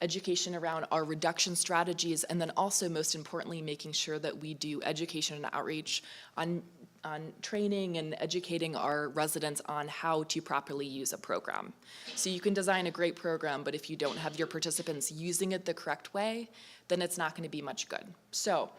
education around our reduction strategies, and then also most importantly making sure that we do education and outreach on training and educating our residents on how to properly use a program. So you can design a great program, but if you don't have your participants using it the correct way, then it's not going to be much good. So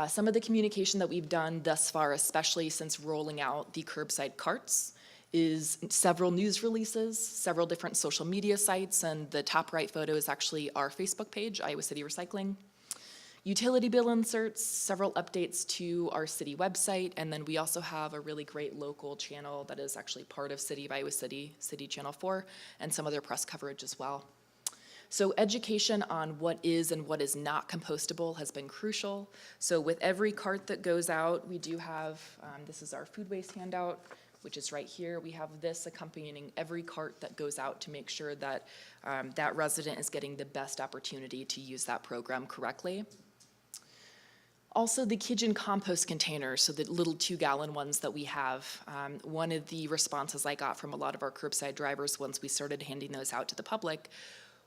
some of the communication that we've done thus far, especially since rolling out the curbside carts, is several news releases, several different social media sites, and the top right photo is actually our Facebook page, Iowa City Recycling. Utility bill inserts, several updates to our city website, and then we also have a really great local channel that is actually part of City of Iowa City, City Channel 4, and some other press coverage as well. So education on what is and what is not compostable has been crucial. So with every cart that goes out, we do have, this is our food waste handout. which is right here. We have this accompanying every cart that goes out to make sure that that resident is getting the best opportunity to use that program correctly. Also, the kitchen compost containers, so the little 2-gallon ones that we have. One of the responses I got from a lot of our curbside drivers once we started handing those out to the public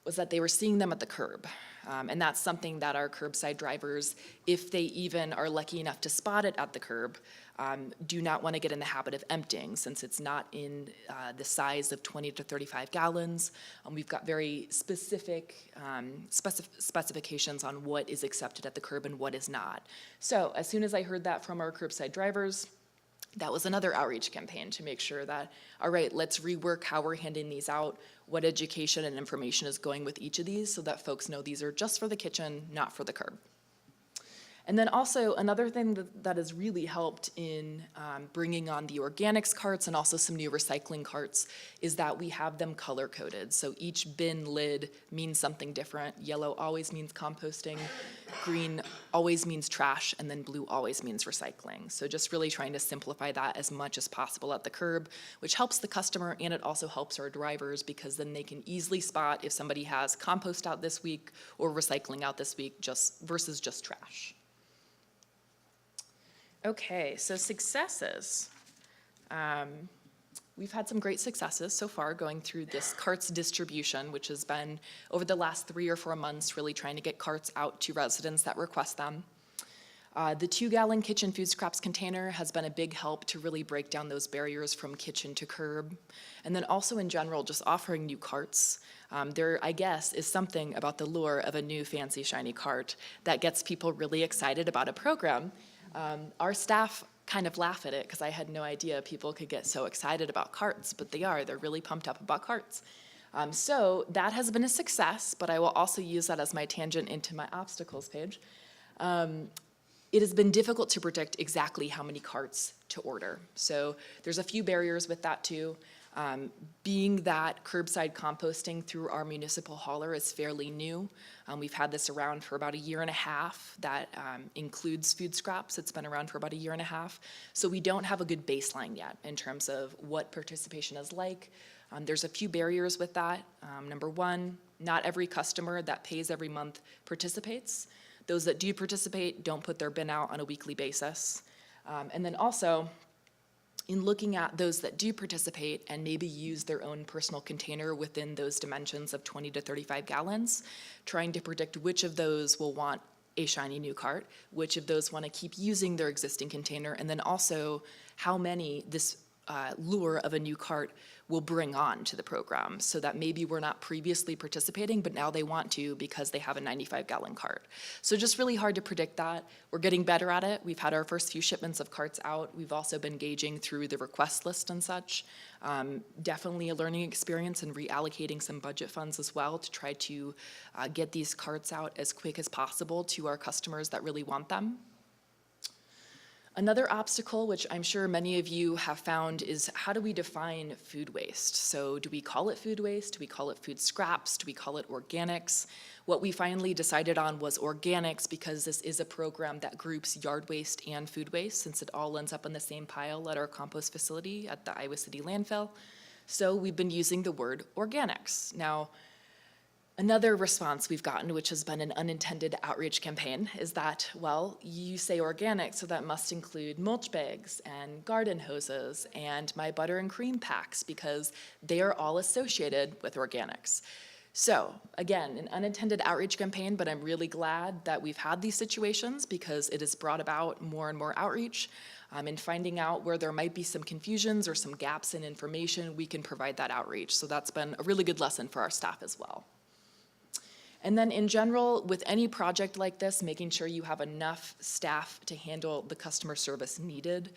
was that they were seeing them at the curb. And that's something that our curbside drivers, if they even are lucky enough to spot it at the curb, do not want to get in the habit of emptying, since it's not in the size of 20 to 35 gallons. We've got very specific specifications on what is accepted at the curb and what is not. So as soon as I heard that from our curbside drivers, that was another outreach campaign to make sure that, all right, let's rework how we're handing these out, what education and information is going with each of these, so that folks know these are just for the kitchen, not for the curb. And then also another thing that has really helped in bringing on the organics carts and also some new recycling carts is that we have them color coded. So each bin lid means something different. Yellow always means composting, green always means trash, and then blue always means recycling. So just really trying to simplify that as much as possible at the curb, which helps the customer, and it also helps our drivers, because then they can easily spot if somebody has compost out this week or recycling out this week versus just trash. Okay, so successes. We've had some great successes so far going through this carts distribution, which has been over the last 3 or 4 months really trying to get carts out to residents that request them. The 2-gallon kitchen food scraps container has been a big help to really break down those barriers from kitchen to curb. And then also in general, just offering new carts. There, I guess, is something about the lure of a new fancy shiny cart that gets people really excited about a program. Our staff kind of laugh at it because I had no idea people could get so excited about carts, but they're really pumped up about carts. So that has been a success, but I will also use that as my tangent into my obstacles page. It has been difficult to predict exactly how many carts to order. So there's a few barriers with that too. Being that curbside composting through our municipal hauler is fairly new. We've had this around for about 1.5 years. That includes food scraps. It's been around for about 1.5 years. So we don't have a good baseline yet in terms of what participation is like. There's a few barriers with that. Number one, not every customer that pays every month participates. Those that do participate don't put their bin out on a weekly basis. And then also, in looking at those that do participate and maybe use their own personal container within those dimensions of 20 to 35 gallons, trying to predict which of those will want a shiny new cart, which of those want to keep using their existing container, and then also how many this lure of a new cart will bring on to the program, so that maybe we're not previously participating, but now they want to because they have a 95-gallon cart. So just really hard to predict that. We're getting better at it. We've had our first few shipments of carts out. We've also been gauging through the request list and such. Definitely a learning experience and reallocating some budget funds as well to try to get these carts out as quick as possible to our customers that really want them. Another obstacle, which I'm sure many of you have found, is how do we define food waste? So do we call it food waste? Do we call it food scraps? Do we call it organics? What we finally decided on was organics, because this is a program that groups yard waste and food waste, since it all ends up in the same pile at our compost facility at the Iowa City landfill. So we've been using the word organics. Now, another response we've gotten, which has been an unintended outreach campaign, is that, well, you say organic, so that must include mulch bags and garden hoses and my butter and cream packs, because they are all associated with organics. So again, an unintended outreach campaign, but I'm really glad that we've had these situations, because it has brought about more and more outreach. And finding out where there might be some confusions or some gaps in information, we can provide that outreach. So that's been a really good lesson for our staff as well. And then in general, with any project like this, making sure you have enough staff to handle the customer service needed,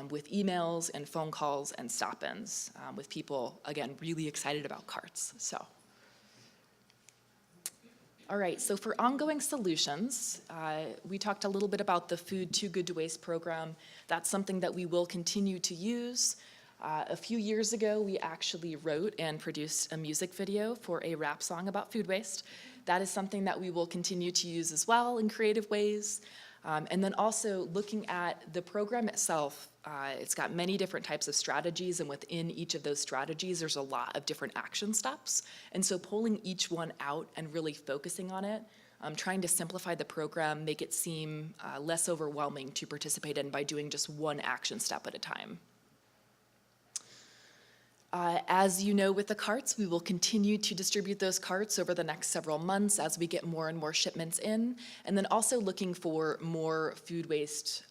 with emails and phone calls and stop-ins, with people, again, really excited about carts. So, all right, so for ongoing solutions, we talked a little bit about the Food Too Good to Waste program. That's something that we will continue to use. A few years ago, we actually wrote and produced a music video for a rap song about food waste. That is something that we will continue to use as well in creative ways. And then also looking at the program itself, it's got many different types of strategies, and within each of those strategies, there's a lot of different action steps. And so pulling each one out and really focusing on it, trying to simplify the program, make it seem less overwhelming to participate in by doing just one action step at a time. As you know, with the carts, we will continue to distribute those carts over the next several months as we get more and more shipments in, and then also looking for more food waste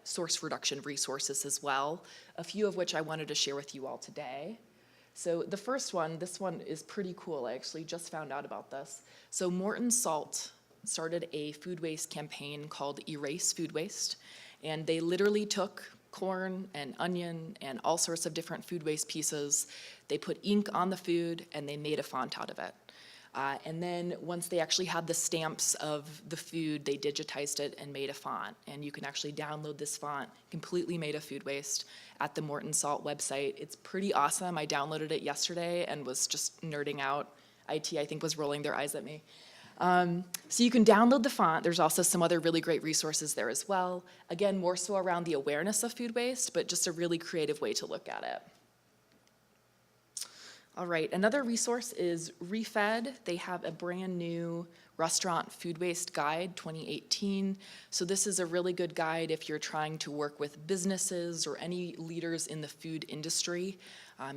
source reduction resources as well, a few of which I wanted to share with you all today. So the first one, this one is pretty cool. I actually just found out about this. So Morton Salt started a food waste campaign called Erase Food Waste, and they literally took corn and onion and all sorts of different food waste pieces. They put ink on the food and they made a font out of it. And then once they actually had the stamps of the food, they digitized it and made a font. And you can actually download this font, completely made of food waste, at the Morton Salt website. It's pretty awesome. I downloaded it yesterday and was just nerding out. IT, I think, was rolling their eyes at me. So you can download the font. There's also some other really great resources there as well. Again, more so around the awareness of food waste, but just a really creative way to look at it. All right, another resource is Refed. They have a brand new Restaurant Food Waste Guide 2018. So this is a really good guide if you're trying to work with businesses or any leaders in the food industry.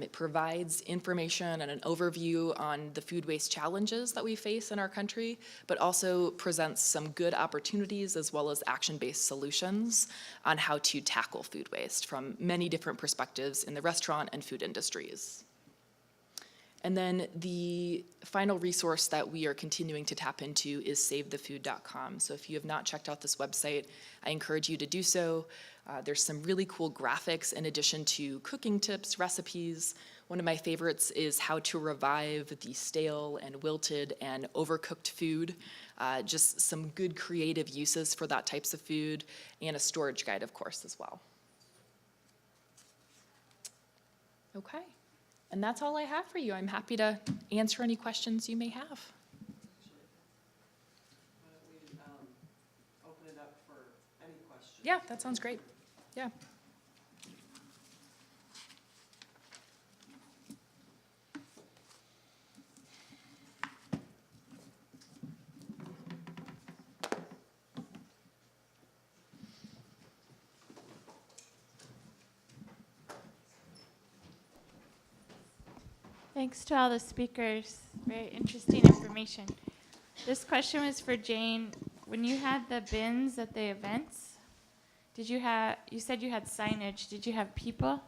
It provides information and an overview on the food waste challenges that we face in our country, but also presents some good opportunities as well as action-based solutions on how to tackle food waste from many different perspectives in the restaurant and food industries. And then the final resource that we are continuing to tap into is savethefood.com. So if you have not checked out this website, I encourage you to do so. There's some really cool graphics in addition to cooking tips, recipes. One of my favorites is how to revive the stale and wilted and overcooked food. Just some good creative uses for that types of food, and a storage guide, of course, as well. Okay. And that's all I have for you. I'm happy to answer any questions you may have. Why don't we open it up for any questions? Yeah, that sounds great. Yeah. Thanks to all the speakers. Very interesting information. This question was for Jane. When you had the bins at the events, you said you had signage. Did you have people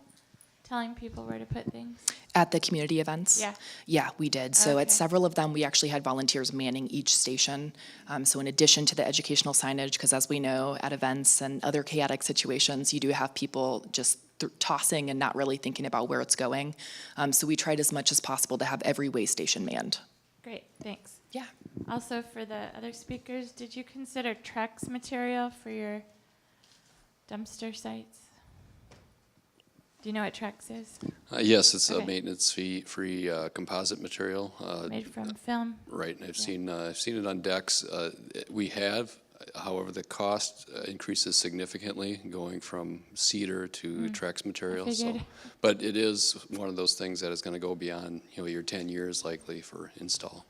telling people where to put things? At the community events? Yeah. Yeah, we did. So at Okay. several of them, we actually had volunteers manning each station. So in addition to the educational signage, because as we know, at events and other chaotic situations, you do have people just tossing and not really thinking about where it's going. So we tried as much as possible to have every way station manned. Great, thanks. Yeah. Also, for the other speakers, did you consider Trex material for your dumpster sites? Do you know what Trex is? Yes, it's a Okay. maintenance-free composite material. Made from film? Right, and I've seen it on decks. We have, however, the cost increases significantly going from cedar to Trex material. So, figured. but it is one of those things that is going to go beyond, your 10 years likely for install.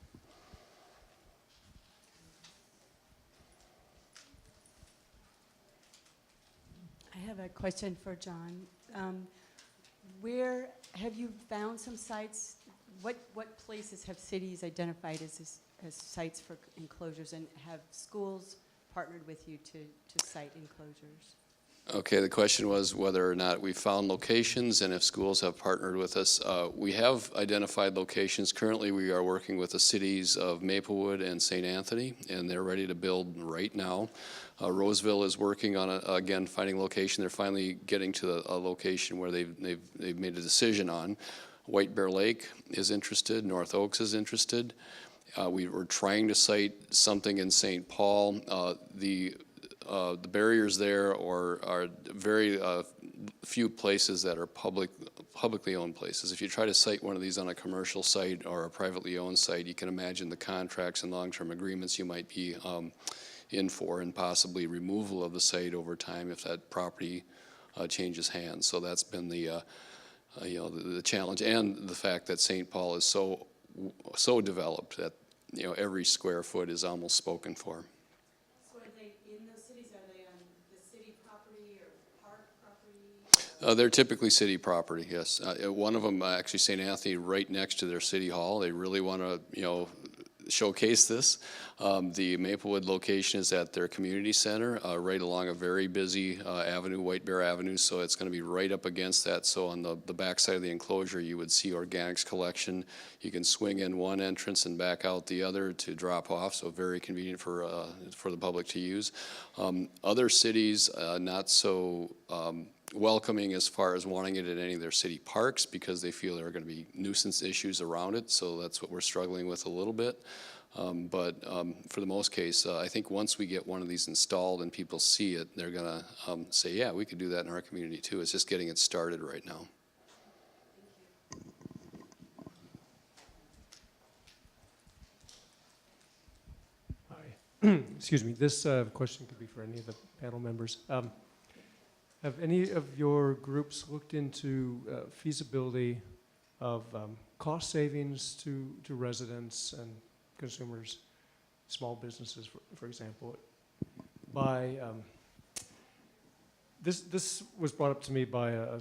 I have a question for John. Where have you found some sites? What places have cities identified as sites for enclosures, and have schools partnered with you to site enclosures? Okay, the question was whether or not we found locations and if schools have partnered with us. We have identified locations. Currently, we are working with the cities of Maplewood and St. Anthony, and they're ready to build right now. Roseville is working on, again, finding location. They're finally getting to a location where they've made a decision on. White Bear Lake is interested. North Oaks is interested. We were trying to site something in St. Paul. The barriers there are very few places that are publicly owned places. If you try to site one of these on a commercial site or a privately owned site, you can imagine the contracts and long-term agreements you might be in for, and possibly removal of the site over time if that property changes hands. So that's been the the challenge, and the fact that St. Paul is so developed that every square foot is almost spoken for. So are they, in those cities, are they on the city property or park property? They're typically city property, yes. One of them, actually St. Anthony, right next to their city hall. They really want to, showcase this. The Maplewood location is at their community center, right along a very busy avenue, White Bear Avenue, so it's going to be right up against that. So on the back side of the enclosure, you would see organics collection. You can swing in one entrance and back out the other to drop off, so very convenient for the public to use. Other cities, not so welcoming as far as wanting it at any of their city parks because they feel there are going to be nuisance issues around it, so that's what we're struggling with a little bit. But for the most case, I think once we get one of these installed and people see it, they're going to say, yeah, we could do that in our community too. It's just getting it started right now. Hi. Excuse me. This question could be for any of the panel members. Have any of your groups looked into feasibility of cost savings to residents and consumers, small businesses, for example? By this was brought up to me by a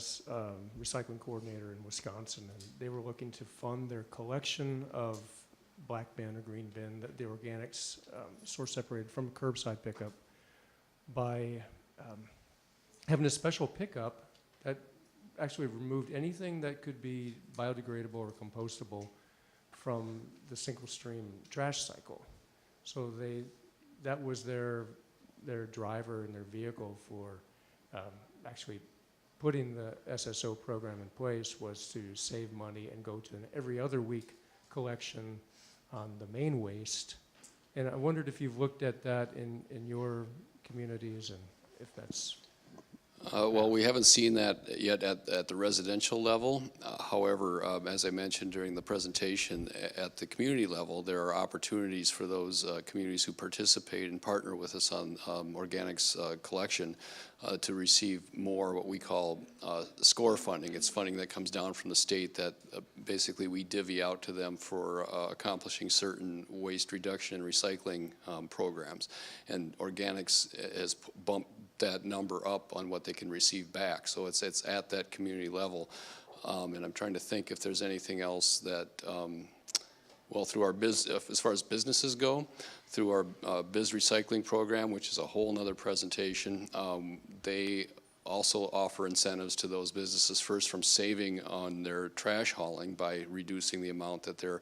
recycling coordinator in Wisconsin, and they were looking to fund their collection of black bin or green bin, the organics source separated from curbside pickup, by having a special pickup that actually removed anything that could be biodegradable or compostable from the single stream trash cycle. So that was their driver and their vehicle for actually putting the SSO program in place, was to save money and go to an every other week collection on the main waste. And I wondered if you've looked at that in your communities, and if that's... Well, we haven't seen that yet at the residential level. However, as I mentioned during the presentation, at the community level, there are opportunities for those communities who participate and partner with us on organics collection to receive more what we call SCORE funding. It's funding that comes down from the state that basically we divvy out to them for accomplishing certain waste reduction and recycling programs. And organics has bumped that number up on what they can receive back. So it's at that community level. And I'm trying to think if there's anything else that, well, through our as far as businesses go, through our biz recycling program, which is a whole nother presentation, they also offer incentives to those businesses, first from saving on their trash hauling by reducing the amount that they're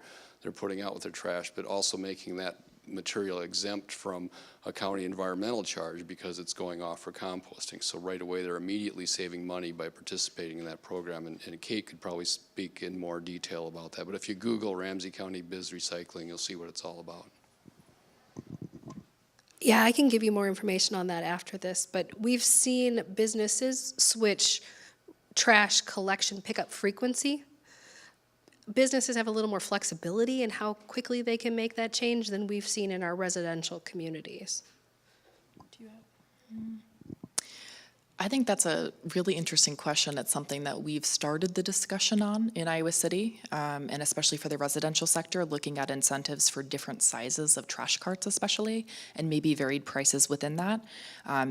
putting out with their trash, but also making that material exempt from a county environmental charge because it's going off for composting. So right away they're immediately saving money by participating in that program, and Kate could probably speak in more detail about that. But if you Google Ramsey County Biz Recycling, you'll see what it's all about. Yeah, I can give you more information on that after this, but we've seen businesses switch trash collection pickup frequency. Businesses have a little more flexibility in how quickly they can make that change than we've seen in our residential communities. Do you have? I think that's a really interesting question. It's something that we've started the discussion on in Iowa City, and especially for the residential sector, looking at incentives for different sizes of trash carts especially, and maybe varied prices within that.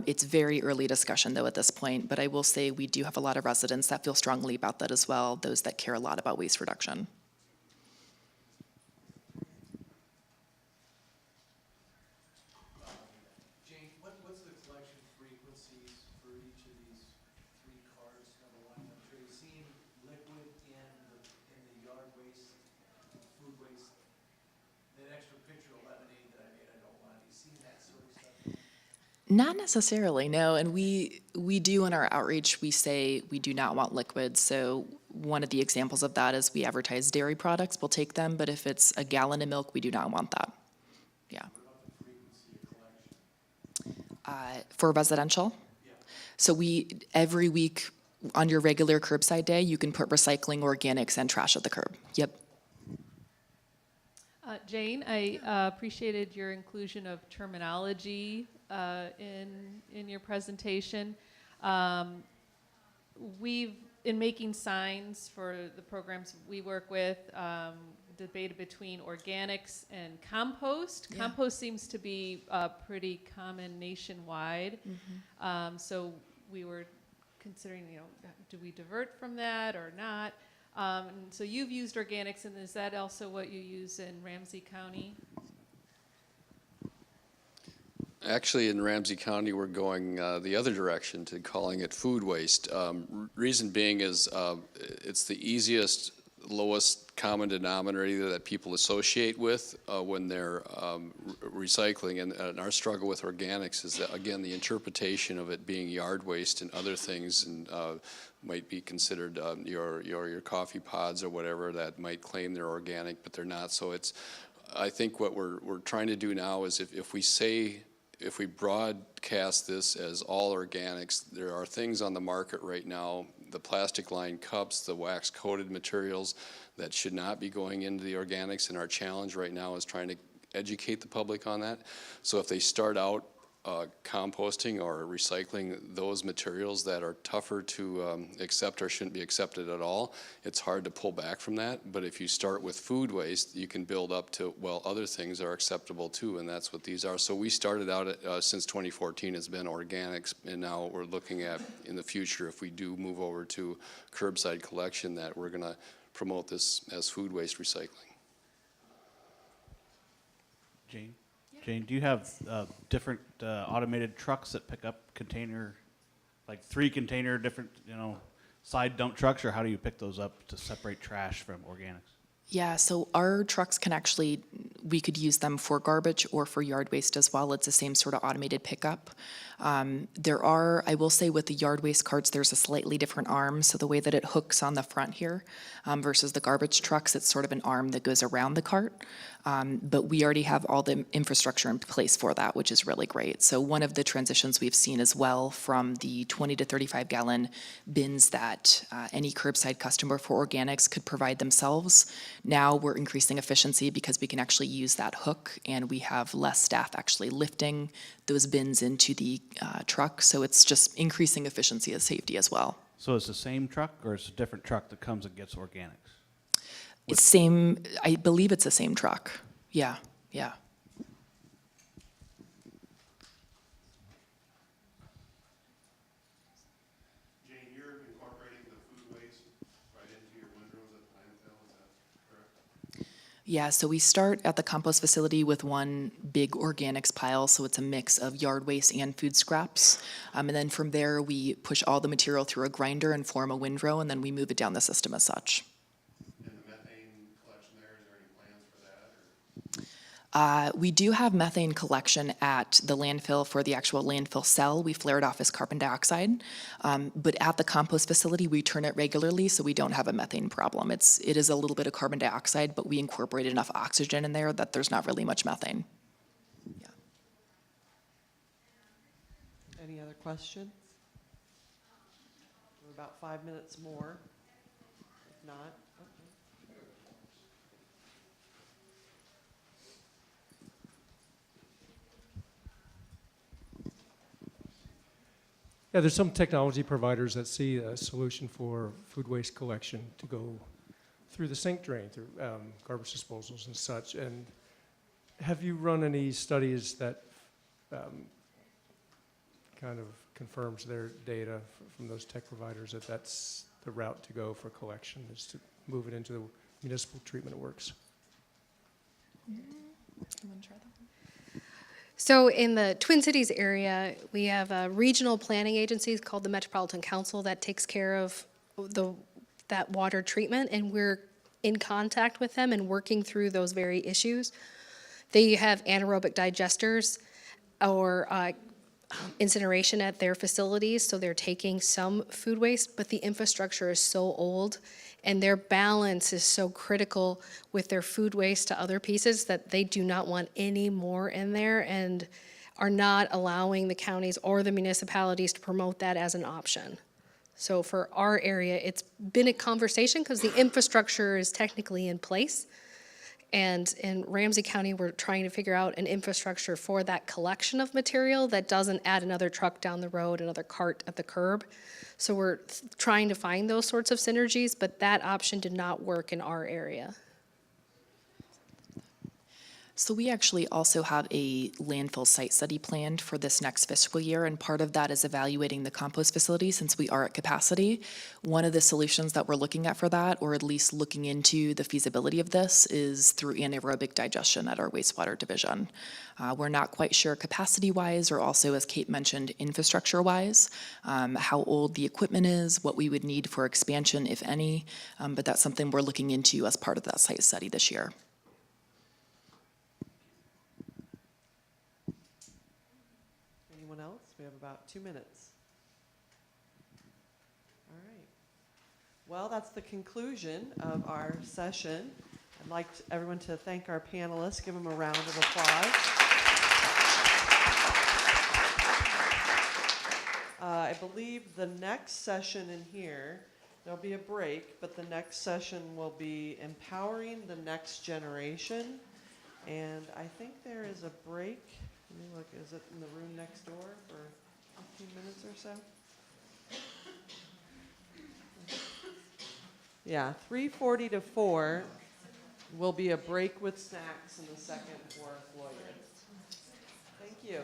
It's very early discussion though at this point, but I will say we do have a lot of residents that feel strongly about that as well, those that care a lot about waste reduction. Not necessarily, no. And we do in our outreach, we say we do not want liquids. So one of the examples of that is we advertise dairy products, we'll take them, but if it's a gallon of milk, we do not want that. Yeah. For residential? Yeah. So every week on your regular curbside day, you can put recycling, organics, and trash at the curb. Yep. Jane, I appreciated your inclusion of terminology in your presentation. We've, in making signs for the programs we work with, debated between organics and compost. Yeah. Compost seems to be pretty common nationwide. So we were considering, do we divert from that or not? And so you've used organics, and is that also what you use in Ramsey County? Actually, in Ramsey County, we're going the other direction to calling it food waste. Reason being is it's the easiest, lowest common denominator that people associate with when they're recycling. And our struggle with organics is that, again, the interpretation of it being yard waste and other things, and might be considered your coffee pods or whatever that might claim they're organic, but they're not. So it's, I think what we're trying to do now is if we broadcast this as all organics, there are things on the market right now, the plastic lined cups, the wax coated materials that should not be going into the organics, and our challenge right now is trying to educate the public on that. So if they start out composting or recycling those materials that are tougher to accept or shouldn't be accepted at all, it's hard to pull back from that. But if you start with food waste, you can build up to, well, other things are acceptable too, and that's what these are. So we started out since 2014 has been organics, and now we're looking at, in the future, if we do move over to curbside collection, that we're going to promote this as food waste recycling. Jane? Jane, do you have different automated trucks that pick up container, like 3 container different, side dump trucks, or how do you pick those up to separate trash from organics? Yeah, so our trucks can actually, we could use them for garbage or for yard waste as well. It's the same sort of automated pickup. There are, I will say with the yard waste carts, there's a slightly different arm. So the way that it hooks on the front here versus the garbage trucks, it's sort of an arm that goes around the cart. But we already have all the infrastructure in place for that, which is really great. So one of the transitions we've seen as well from the 20 to 35 gallon bins that any curbside customer for organics could provide themselves. Now we're increasing efficiency because we can actually use that hook, and we have less staff actually lifting those bins into the truck. So it's just increasing efficiency and safety as well. So it's the same truck, or it's a different truck that comes and gets organics? It's same, I believe it's the same truck. Yeah, yeah. Jane, you're incorporating the food waste right into your windrows at landfill, is that correct? Yeah, so we start at the compost facility with one big organics pile, so it's a mix of yard waste and food scraps. And then from there, we push all the material through a grinder and form a windrow, and then we move it down the system as such. And the methane collection there, is there any plans for that? Or? We do have methane collection at the landfill for the actual landfill cell. We flare it off as carbon dioxide. But at the compost facility, we turn it regularly, so we don't have a methane problem. It is a little bit of carbon dioxide, but we incorporate enough oxygen in there that there's not really much methane. Yeah. Any other questions? We're about 5 minutes more. If not, okay. Yeah, there's some technology providers that see a solution for food waste collection to go through the sink drain, through garbage disposals and such. And have you run any studies that kind of confirms their data from those tech providers that that's the route to go for collection, is to move it into the municipal treatment works? You want to try that one? So in the Twin Cities area, we have regional planning agencies called the Metropolitan Council that takes care of that water treatment, and we're in contact with them and working through those very issues. They have anaerobic digesters or incineration at their facilities, so they're taking some food waste, but the infrastructure is so old and their balance is so critical with their food waste to other pieces that they do not want any more in there and are not allowing the counties or the municipalities to promote that as an option. So for our area, it's been a conversation because the infrastructure is technically in place. And in Ramsey County, we're trying to figure out an infrastructure for that collection of material that doesn't add another truck down the road, another cart at the curb. So we're trying to find those sorts of synergies, but that option did not work in our area. So we actually also have a landfill site study planned for this next fiscal year, and part of that is evaluating the compost facility since we are at capacity. One of the solutions that we're looking at for that, or at least looking into the feasibility of this, is through anaerobic digestion at our wastewater division. We're not quite sure capacity-wise, or also, as Kate mentioned, infrastructure-wise, how old the equipment is, what we would need for expansion, if any, but that's something we're looking into as part of that site study this year. Anyone else? We have about 2 minutes. All right. Well, that's the conclusion of our session. I'd like everyone to thank our panelists. Give them a round of applause. I believe the next session in here, there'll be a break, but the next session will be Empowering the Next Generation. And I think there is a break. Let me look, is it in the room next door for 15 minutes or so? Yeah, 3:40 to 4 will be a break with snacks in the second floor foyer. Thank you.